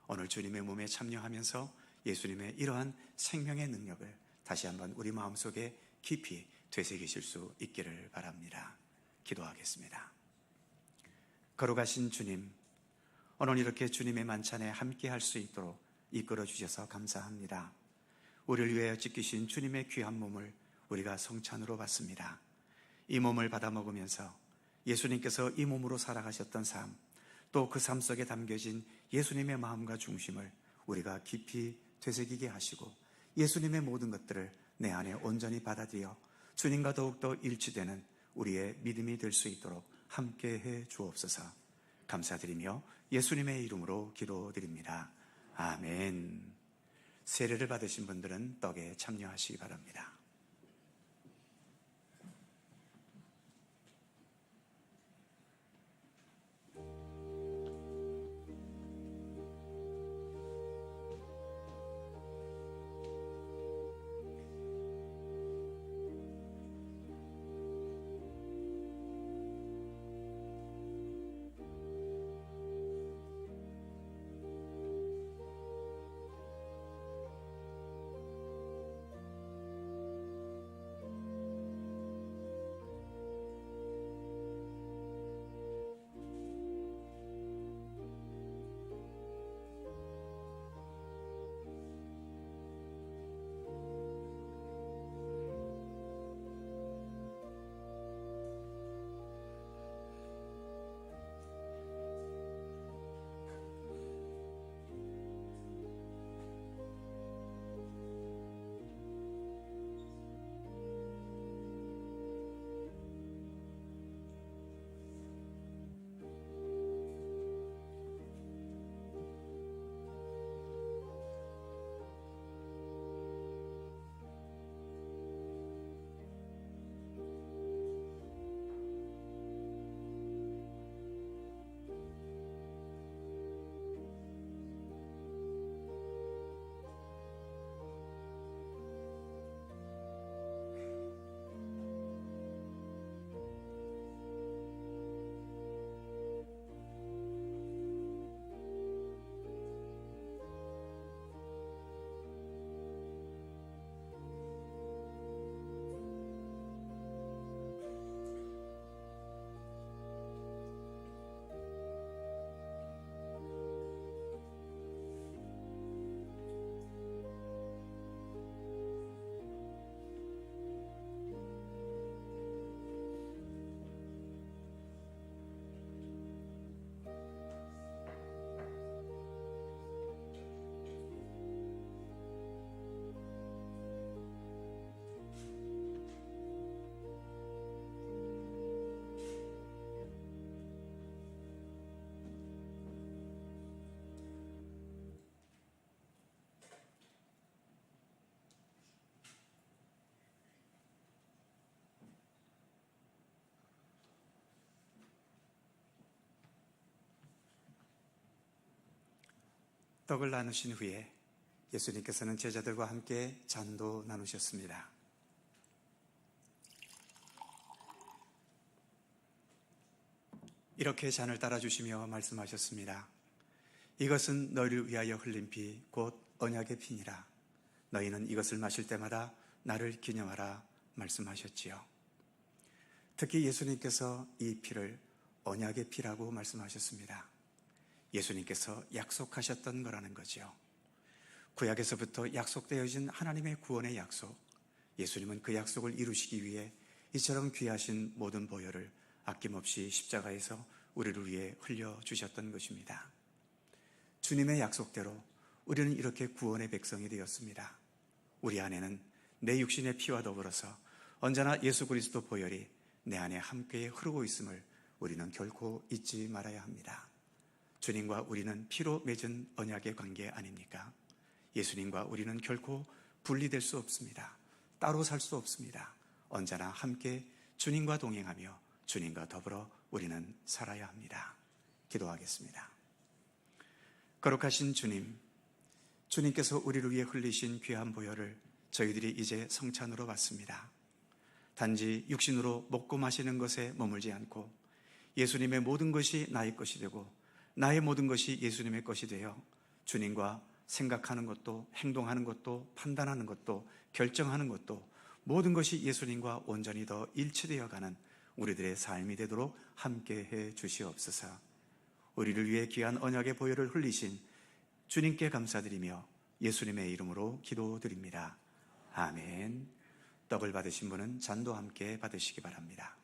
오늘 주님의 몸에 참여하면서 예수님의 이러한 생명의 능력을 다시 한번 우리 마음속에 깊이 되새기실 수 있기를 바랍니다. 기도하겠습니다. 거룩하신 주님, 오늘 이렇게 주님의 만찬에 함께 할 수 있도록 이끌어 주셔서 감사합니다. 우리를 위하여 지키신 주님의 귀한 몸을 우리가 성찬으로 받습니다. 이 몸을 받아 먹으면서 예수님께서 이 몸으로 살아가셨던 삶, 또 그 삶 속에 담겨진 예수님의 마음과 중심을 우리가 깊이 되새기게 하시고 예수님의 모든 것들을 내 안에 온전히 받아들여 주님과 더욱더 일치되는 우리의 믿음이 될 수 있도록 함께해 주옵소서. 감사드리며 예수님의 이름으로 기도드립니다. 아멘. 세례를 받으신 분들은 떡에 참여하시기 바랍니다. 떡을 나누신 후에 예수님께서는 제자들과 함께 잔도 나누셨습니다. 이렇게 잔을 따라주시며 말씀하셨습니다. 이것은 너희를 위하여 흘린 피 곧 언약의 피니라. 너희는 이것을 마실 때마다 나를 기념하라 말씀하셨지요. 특히 예수님께서 이 피를 언약의 피라고 말씀하셨습니다. 예수님께서 약속하셨던 거라는 거죠. 구약에서부터 약속되어진 하나님의 구원의 약속, 예수님은 그 약속을 이루시기 위해 이처럼 귀하신 모든 보혈을 아낌없이 십자가에서 우리를 위해 흘려주셨던 것입니다. 주님의 약속대로 우리는 이렇게 구원의 백성이 되었습니다. 우리 안에는 내 육신의 피와 더불어서 언제나 예수 그리스도 보혈이 내 안에 함께 흐르고 있음을 우리는 결코 잊지 말아야 합니다. 주님과 우리는 피로 맺은 언약의 관계 아닙니까? 예수님과 우리는 결코 분리될 수 없습니다. 따로 살 수 없습니다. 언제나 함께 주님과 동행하며 주님과 더불어 우리는 살아야 합니다. 기도하겠습니다. 거룩하신 주님, 주님께서 우리를 위해 흘리신 귀한 보혈을 저희들이 이제 성찬으로 받습니다. 단지 육신으로 먹고 마시는 것에 머물지 않고 예수님의 모든 것이 나의 것이 되고 나의 모든 것이 예수님의 것이 되어 주님과 생각하는 것도, 행동하는 것도, 판단하는 것도, 결정하는 것도 모든 것이 예수님과 온전히 더 일치되어 가는 우리들의 삶이 되도록 함께해 주시옵소서. 우리를 위해 귀한 언약의 보혈을 흘리신 주님께 감사드리며 예수님의 이름으로 기도드립니다. 아멘. 떡을 받으신 분은 잔도 함께 받으시기 바랍니다.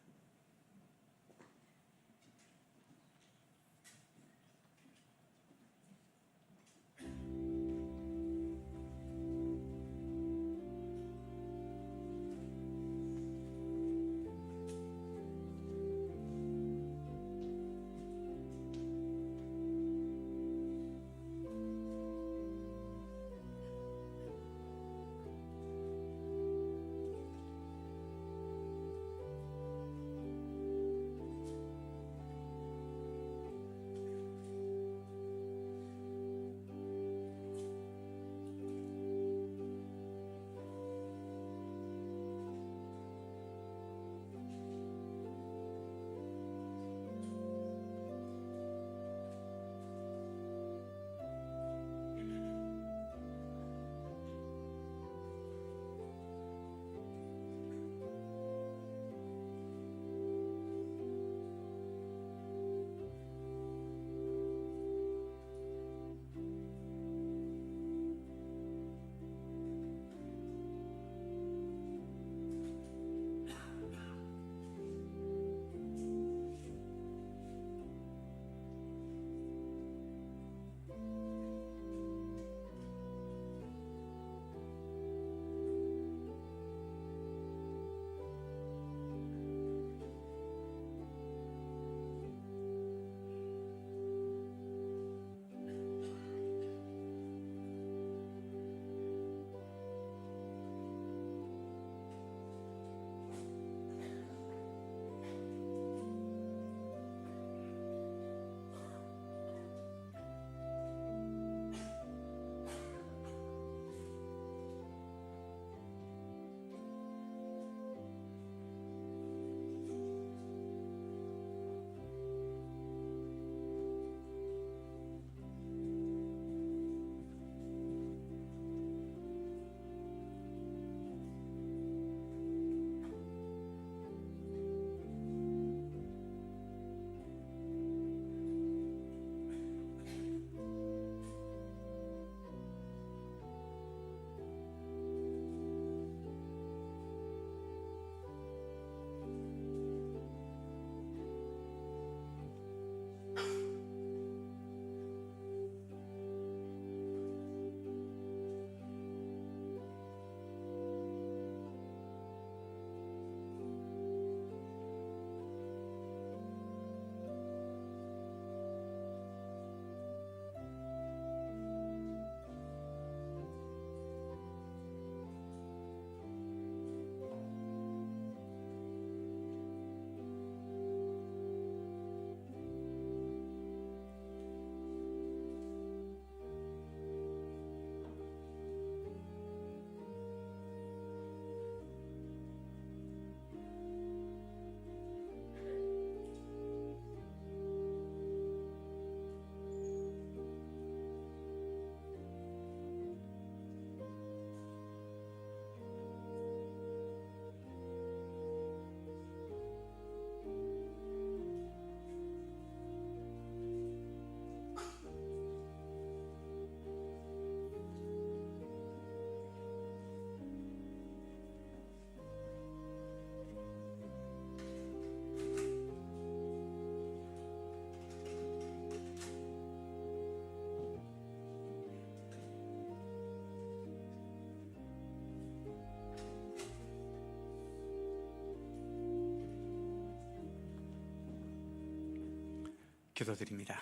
기도드립니다.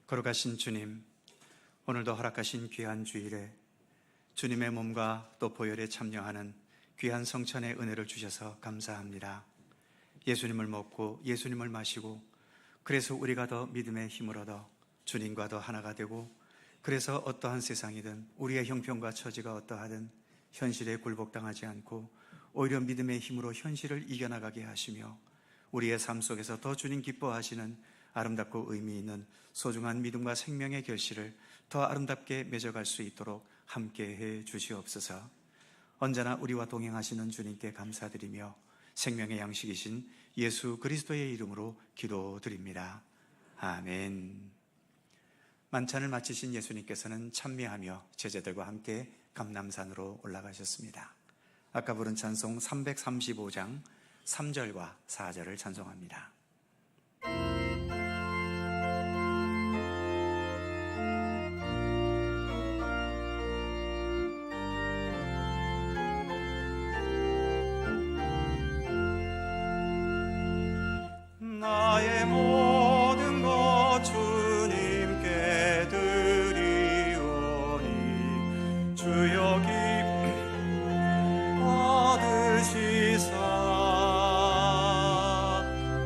거룩하신 주님, 오늘도 허락하신 귀한 주일에 주님의 몸과 또 보혈에 참여하는 귀한 성찬의 은혜를 주셔서 감사합니다. 예수님을 먹고 예수님을 마시고 그래서 우리가 더 믿음의 힘을 얻어 주님과 더 하나가 되고 그래서 어떠한 세상이든 우리의 형편과 처지가 어떠하든 현실에 굴복당하지 않고 오히려 믿음의 힘으로 현실을 이겨나가게 하시며 우리의 삶 속에서 더 주님 기뻐하시는 아름답고 의미 있는 소중한 믿음과 생명의 결실을 더 아름답게 맺어갈 수 있도록 함께해 주시옵소서. 언제나 우리와 동행하시는 주님께 감사드리며 생명의 양식이신 예수 그리스도의 이름으로 기도드립니다. 아멘. 만찬을 마치신 예수님께서는 찬미하며 제자들과 함께 감람산으로 올라가셨습니다. 아까 부른 찬송 335장 3절과 4절을 찬송합니다. 나의 모든 것 주님께 드리오니 주여 기름 받으시사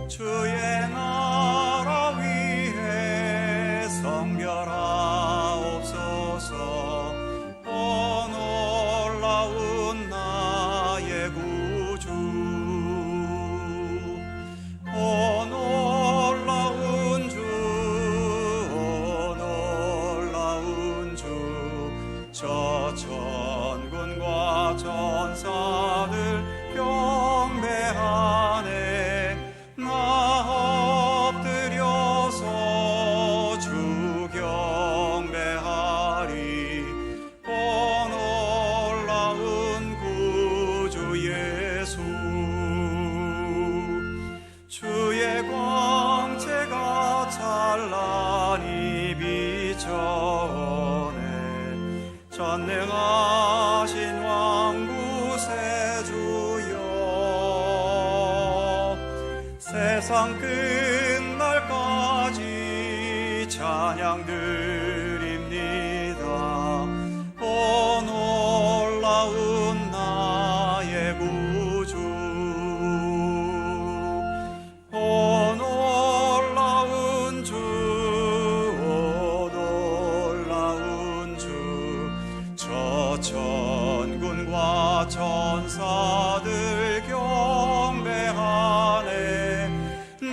주의 나라 위해 성결하옵소서. 오 놀라운 나의 구주, 오 놀라운 주, 오 놀라운 주, 저 천군과 천사들 경배하네. 나 엎드려서 주 경배하리. 오 놀라운 구주 예수, 주의 광채가 찬란히 비춰오네. 전능하신 왕구세 주여, 세상 끝날까지 찬양 드립니다. 오 놀라운 나의 구주, 오 놀라운 주, 오 놀라운 주, 저 천군과 천사들 경배하네.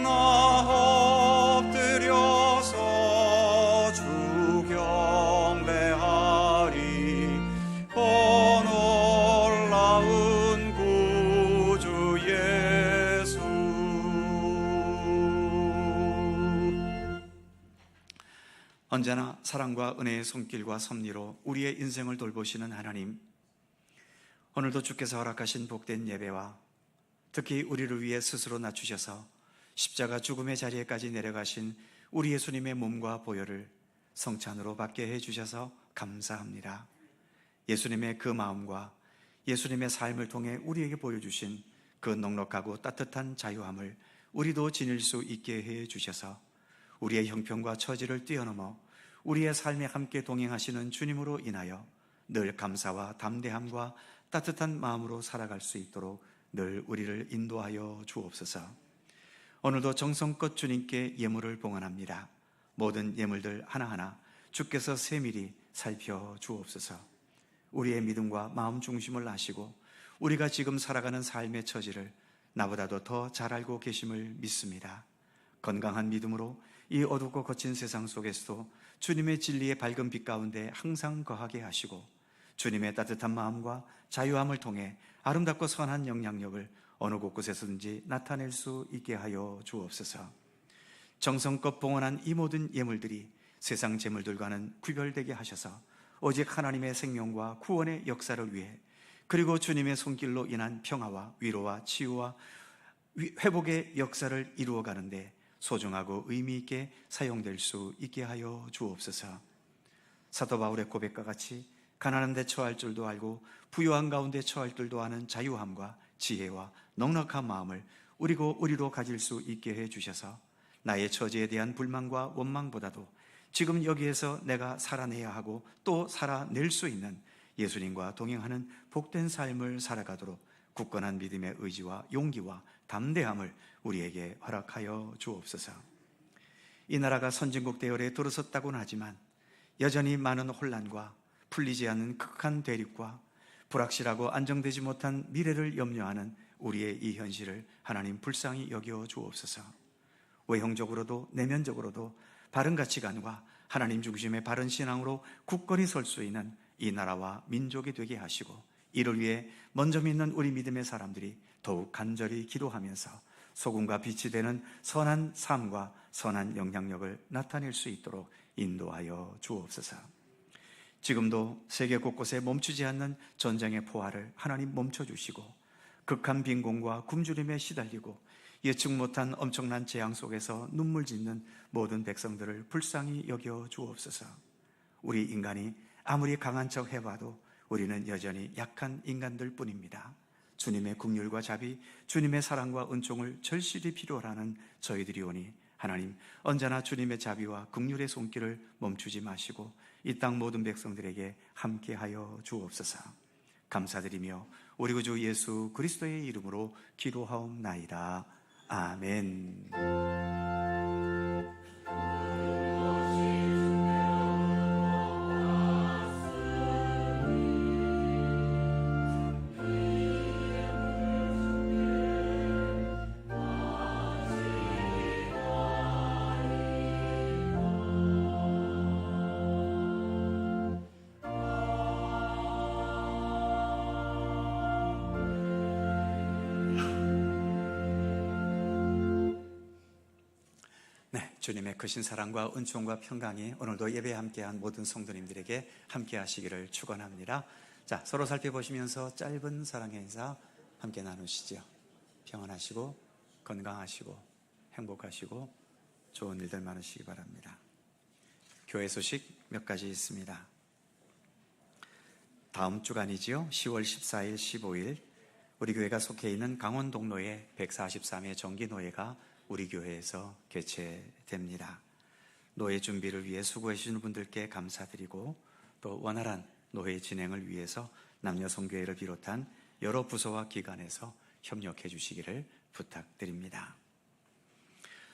나 엎드려서 주 경배하리. 오 놀라운 구주 예수. 언제나 사랑과 은혜의 손길과 섭리로 우리의 인생을 돌보시는 하나님, 오늘도 주께서 허락하신 복된 예배와 특히 우리를 위해 스스로 낮추셔서 십자가 죽음의 자리에까지 내려가신 우리 예수님의 몸과 보혈을 성찬으로 받게 해주셔서 감사합니다. 예수님의 그 마음과 예수님의 삶을 통해 우리에게 보여주신 그 넉넉하고 따뜻한 자유함을 우리도 지닐 수 있게 해주셔서 우리의 형편과 처지를 뛰어넘어 우리의 삶에 함께 동행하시는 주님으로 인하여 늘 감사와 담대함과 따뜻한 마음으로 살아갈 수 있도록 늘 우리를 인도하여 주옵소서. 오늘도 정성껏 주님께 예물을 봉헌합니다. 모든 예물들 하나하나 주께서 세밀히 살펴주옵소서. 우리의 믿음과 마음 중심을 아시고 우리가 지금 살아가는 삶의 처지를 나보다도 더 잘 알고 계심을 믿습니다. 건강한 믿음으로 이 어둡고 거친 세상 속에서도 주님의 진리의 밝은 빛 가운데 항상 거하게 하시고 주님의 따뜻한 마음과 자유함을 통해 아름답고 선한 영향력을 어느 곳곳에서든지 나타낼 수 있게 하여 주옵소서. 정성껏 봉헌한 이 모든 예물들이 세상 재물들과는 구별되게 하셔서 오직 하나님의 생명과 구원의 역사를 위해, 그리고 주님의 손길로 인한 평화와 위로와 치유와 회복의 역사를 이루어가는데 소중하고 의미 있게 사용될 수 있게 하여 주옵소서. 사도 바울의 고백과 같이 가난한 데 처할 줄도 알고 부유한 가운데 처할 줄도 아는 자유함과 지혜와 넉넉한 마음을 우리로 가질 수 있게 해주셔서 나의 처지에 대한 불만과 원망보다도 지금 여기에서 내가 살아내야 하고 또 살아낼 수 있는 예수님과 동행하는 복된 삶을 살아가도록 굳건한 믿음의 의지와 용기와 담대함을 우리에게 허락하여 주옵소서. 이 나라가 선진국 대열에 들어섰다고는 하지만 여전히 많은 혼란과 풀리지 않는 극한 대립과 불확실하고 안정되지 못한 미래를 염려하는 우리의 이 현실을 하나님 불쌍히 여겨 주옵소서. 외형적으로도 내면적으로도 바른 가치관과 하나님 중심의 바른 신앙으로 굳건히 설 수 있는 이 나라와 민족이 되게 하시고, 이를 위해 먼저 믿는 우리 믿음의 사람들이 더욱 간절히 기도하면서 소금과 빛이 되는 선한 삶과 선한 영향력을 나타낼 수 있도록 인도하여 주옵소서. 지금도 세계 곳곳에 멈추지 않는 전쟁의 포화를 하나님 멈춰주시고, 극한 빈곤과 굶주림에 시달리고 예측 못한 엄청난 재앙 속에서 눈물 짓는 모든 백성들을 불쌍히 여겨 주옵소서. 우리 인간이 아무리 강한 척 해봐도 우리는 여전히 약한 인간들 뿐입니다. 주님의 긍휼과 자비, 주님의 사랑과 은총을 절실히 필요로 하는 저희들이 오니 하나님, 언제나 주님의 자비와 긍휼의 손길을 멈추지 마시고 이 땅 모든 백성들에게 함께하여 주옵소서. 감사드리며 우리 구주 예수 그리스도의 이름으로 기도하옵나이다. 아멘. 주님의 크신 사랑과 은총과 평강이 오늘도 예배에 함께한 모든 성도님들에게 함께하시기를 축원합니다. 자, 서로 살펴보시면서 짧은 사랑의 인사 함께 나누시죠. 평안하시고 건강하시고 행복하시고 좋은 일들 많으시기 바랍니다. 교회 소식 몇 가지 있습니다. 다음 주간이지요. 10월 14일, 15일 우리 교회가 속해 있는 강원동로의 143회 정기노예가 우리 교회에서 개최됩니다. 노예 준비를 위해 수고해 주시는 분들께 감사드리고, 또 원활한 노예 진행을 위해서 남녀성교회를 비롯한 여러 부서와 기관에서 협력해 주시기를 부탁드립니다.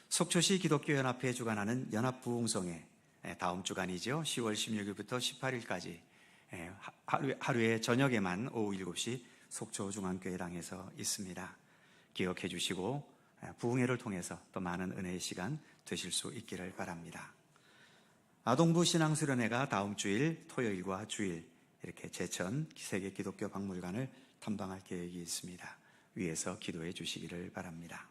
속초시 기독교연합회에 주관하는 연합부흥성회, 다음 주간이죠. 10월 16일부터 18일까지 하루에 저녁에만 오후 7시 속초중앙교회당에서 있습니다. 기억해 주시고 부흥회를 통해서 또 많은 은혜의 시간 되실 수 있기를 바랍니다. 아동부 신앙수련회가 다음 주일 토요일과 주일 이렇게 제천 세계 기독교 박물관을 탐방할 계획이 있습니다. 위에서 기도해 주시기를 바랍니다.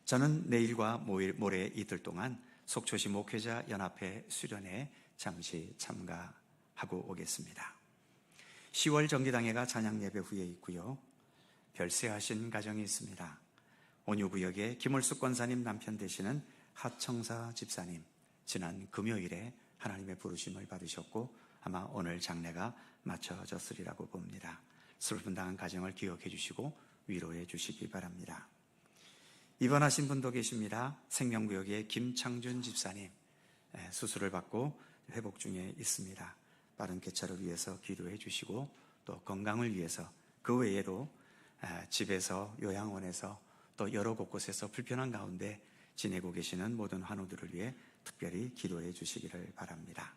저는 내일과 모레 이틀 동안 속초시 목회자 연합회 수련회에 잠시 참가하고 오겠습니다. 10월 정기당회가 찬양 예배 후에 있고요. 별세하신 가정이 있습니다. 온유구역의 김을숙 권사님 남편 되시는 하청사 집사님, 지난 금요일에 하나님의 부르심을 받으셨고 아마 오늘 장례가 마쳐졌으리라고 봅니다. 슬픔 당한 가정을 기억해 주시고 위로해 주시기 바랍니다. 입원하신 분도 계십니다. 생명구역의 김창준 집사님, 수술을 받고 회복 중에 있습니다. 빠른 쾌차를 위해서 기도해 주시고 또 건강을 위해서 그 외에도 집에서 요양원에서 또 여러 곳곳에서 불편한 가운데 지내고 계시는 모든 환우들을 위해 특별히 기도해 주시기를 바랍니다.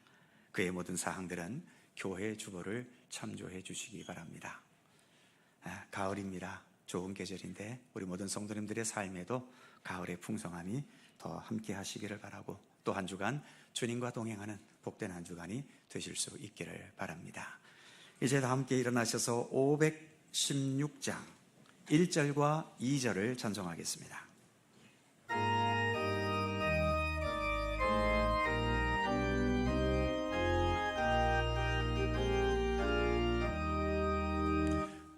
그의 모든 사항들은 교회 주보를 참조해 주시기 바랍니다. 가을입니다. 좋은 계절인데 우리 모든 성도님들의 삶에도 가을의 풍성함이 더 함께 하시기를 바라고, 또 한 주간 주님과 동행하는 복된 한 주간이 되실 수 있기를 바랍니다. 이제 다 함께 일어나셔서 516장 1절과 2절을 찬송하겠습니다.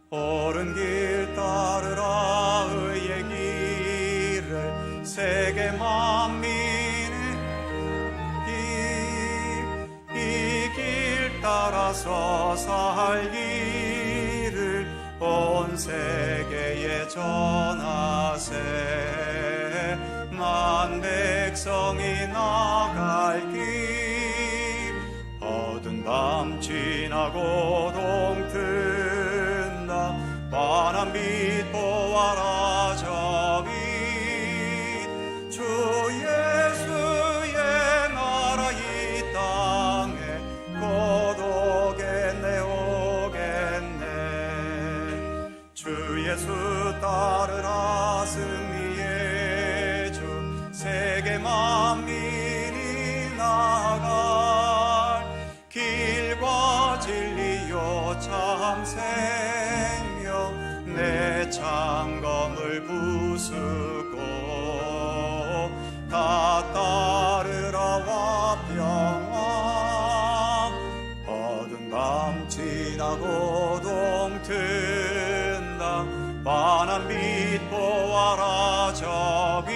옳은 길 따르라 의의 길을 세계 만민이 이 길 따라서 살기를 온 세계에 전하세. 만 백성이 나갈 길 어두운 밤 지나고 동튼다. 환한 빛 보아라 저 빛. 주 예수의 나라 이 땅에 곧 오겠네 오겠네. 주 예수 따르라 승리의 주. 세계 만민이 나가 다 따르라와 평화. 어두운 밤 지나고 동튼다. 환한 빛 보아라 저 빛.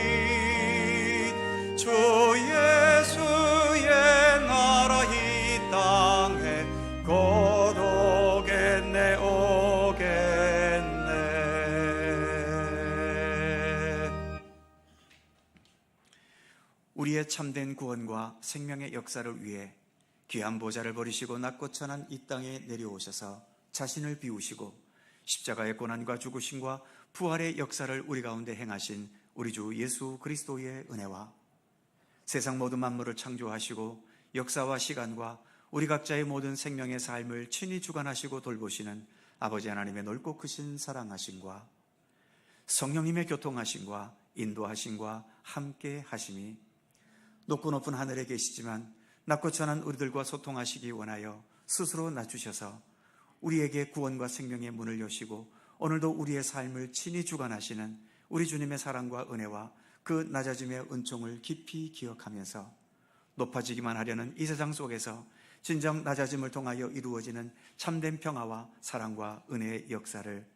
주 예수의 나라 이 땅에 곧 오겠네 오겠네. 우리의 참된 구원과 생명의 역사를 위해 귀한 보좌를 버리시고 낮고 천한 이 땅에 내려오셔서 자신을 비우시고 십자가의 고난과 죽으심과 부활의 역사를 우리 가운데 행하신 우리 주 예수 그리스도의 은혜와 세상 모든 만물을 창조하시고 역사와 시간과 우리 각자의 모든 생명의 삶을 친히 주관하시고 돌보시는 아버지 하나님의 넓고 크신 사랑하심과 성령님의 교통하심과 인도하심과 함께 하심이 높고 높은 하늘에 계시지만 낮고 천한 우리들과 소통하시기 원하여 스스로 낮추셔서 우리에게 구원과 생명의 문을 여시고 오늘도 우리의 삶을 친히 주관하시는 우리 주님의 사랑과 은혜와 그 낮아짐의 은총을 깊이 기억하면서 높아지기만 하려는 이 세상 속에서 진정 낮아짐을 통하여 이루어지는 참된 평화와 사랑과 은혜의 역사를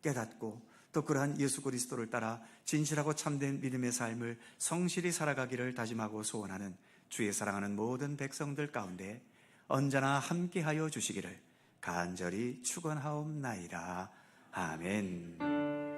깨닫고 또 그러한 예수 그리스도를 따라 진실하고 참된 믿음의 삶을 성실히 살아가기를 다짐하고 소원하는 주의 사랑하는 모든 백성들 가운데 언제나 함께하여 주시기를 간절히 축원하옵나이다. 아멘.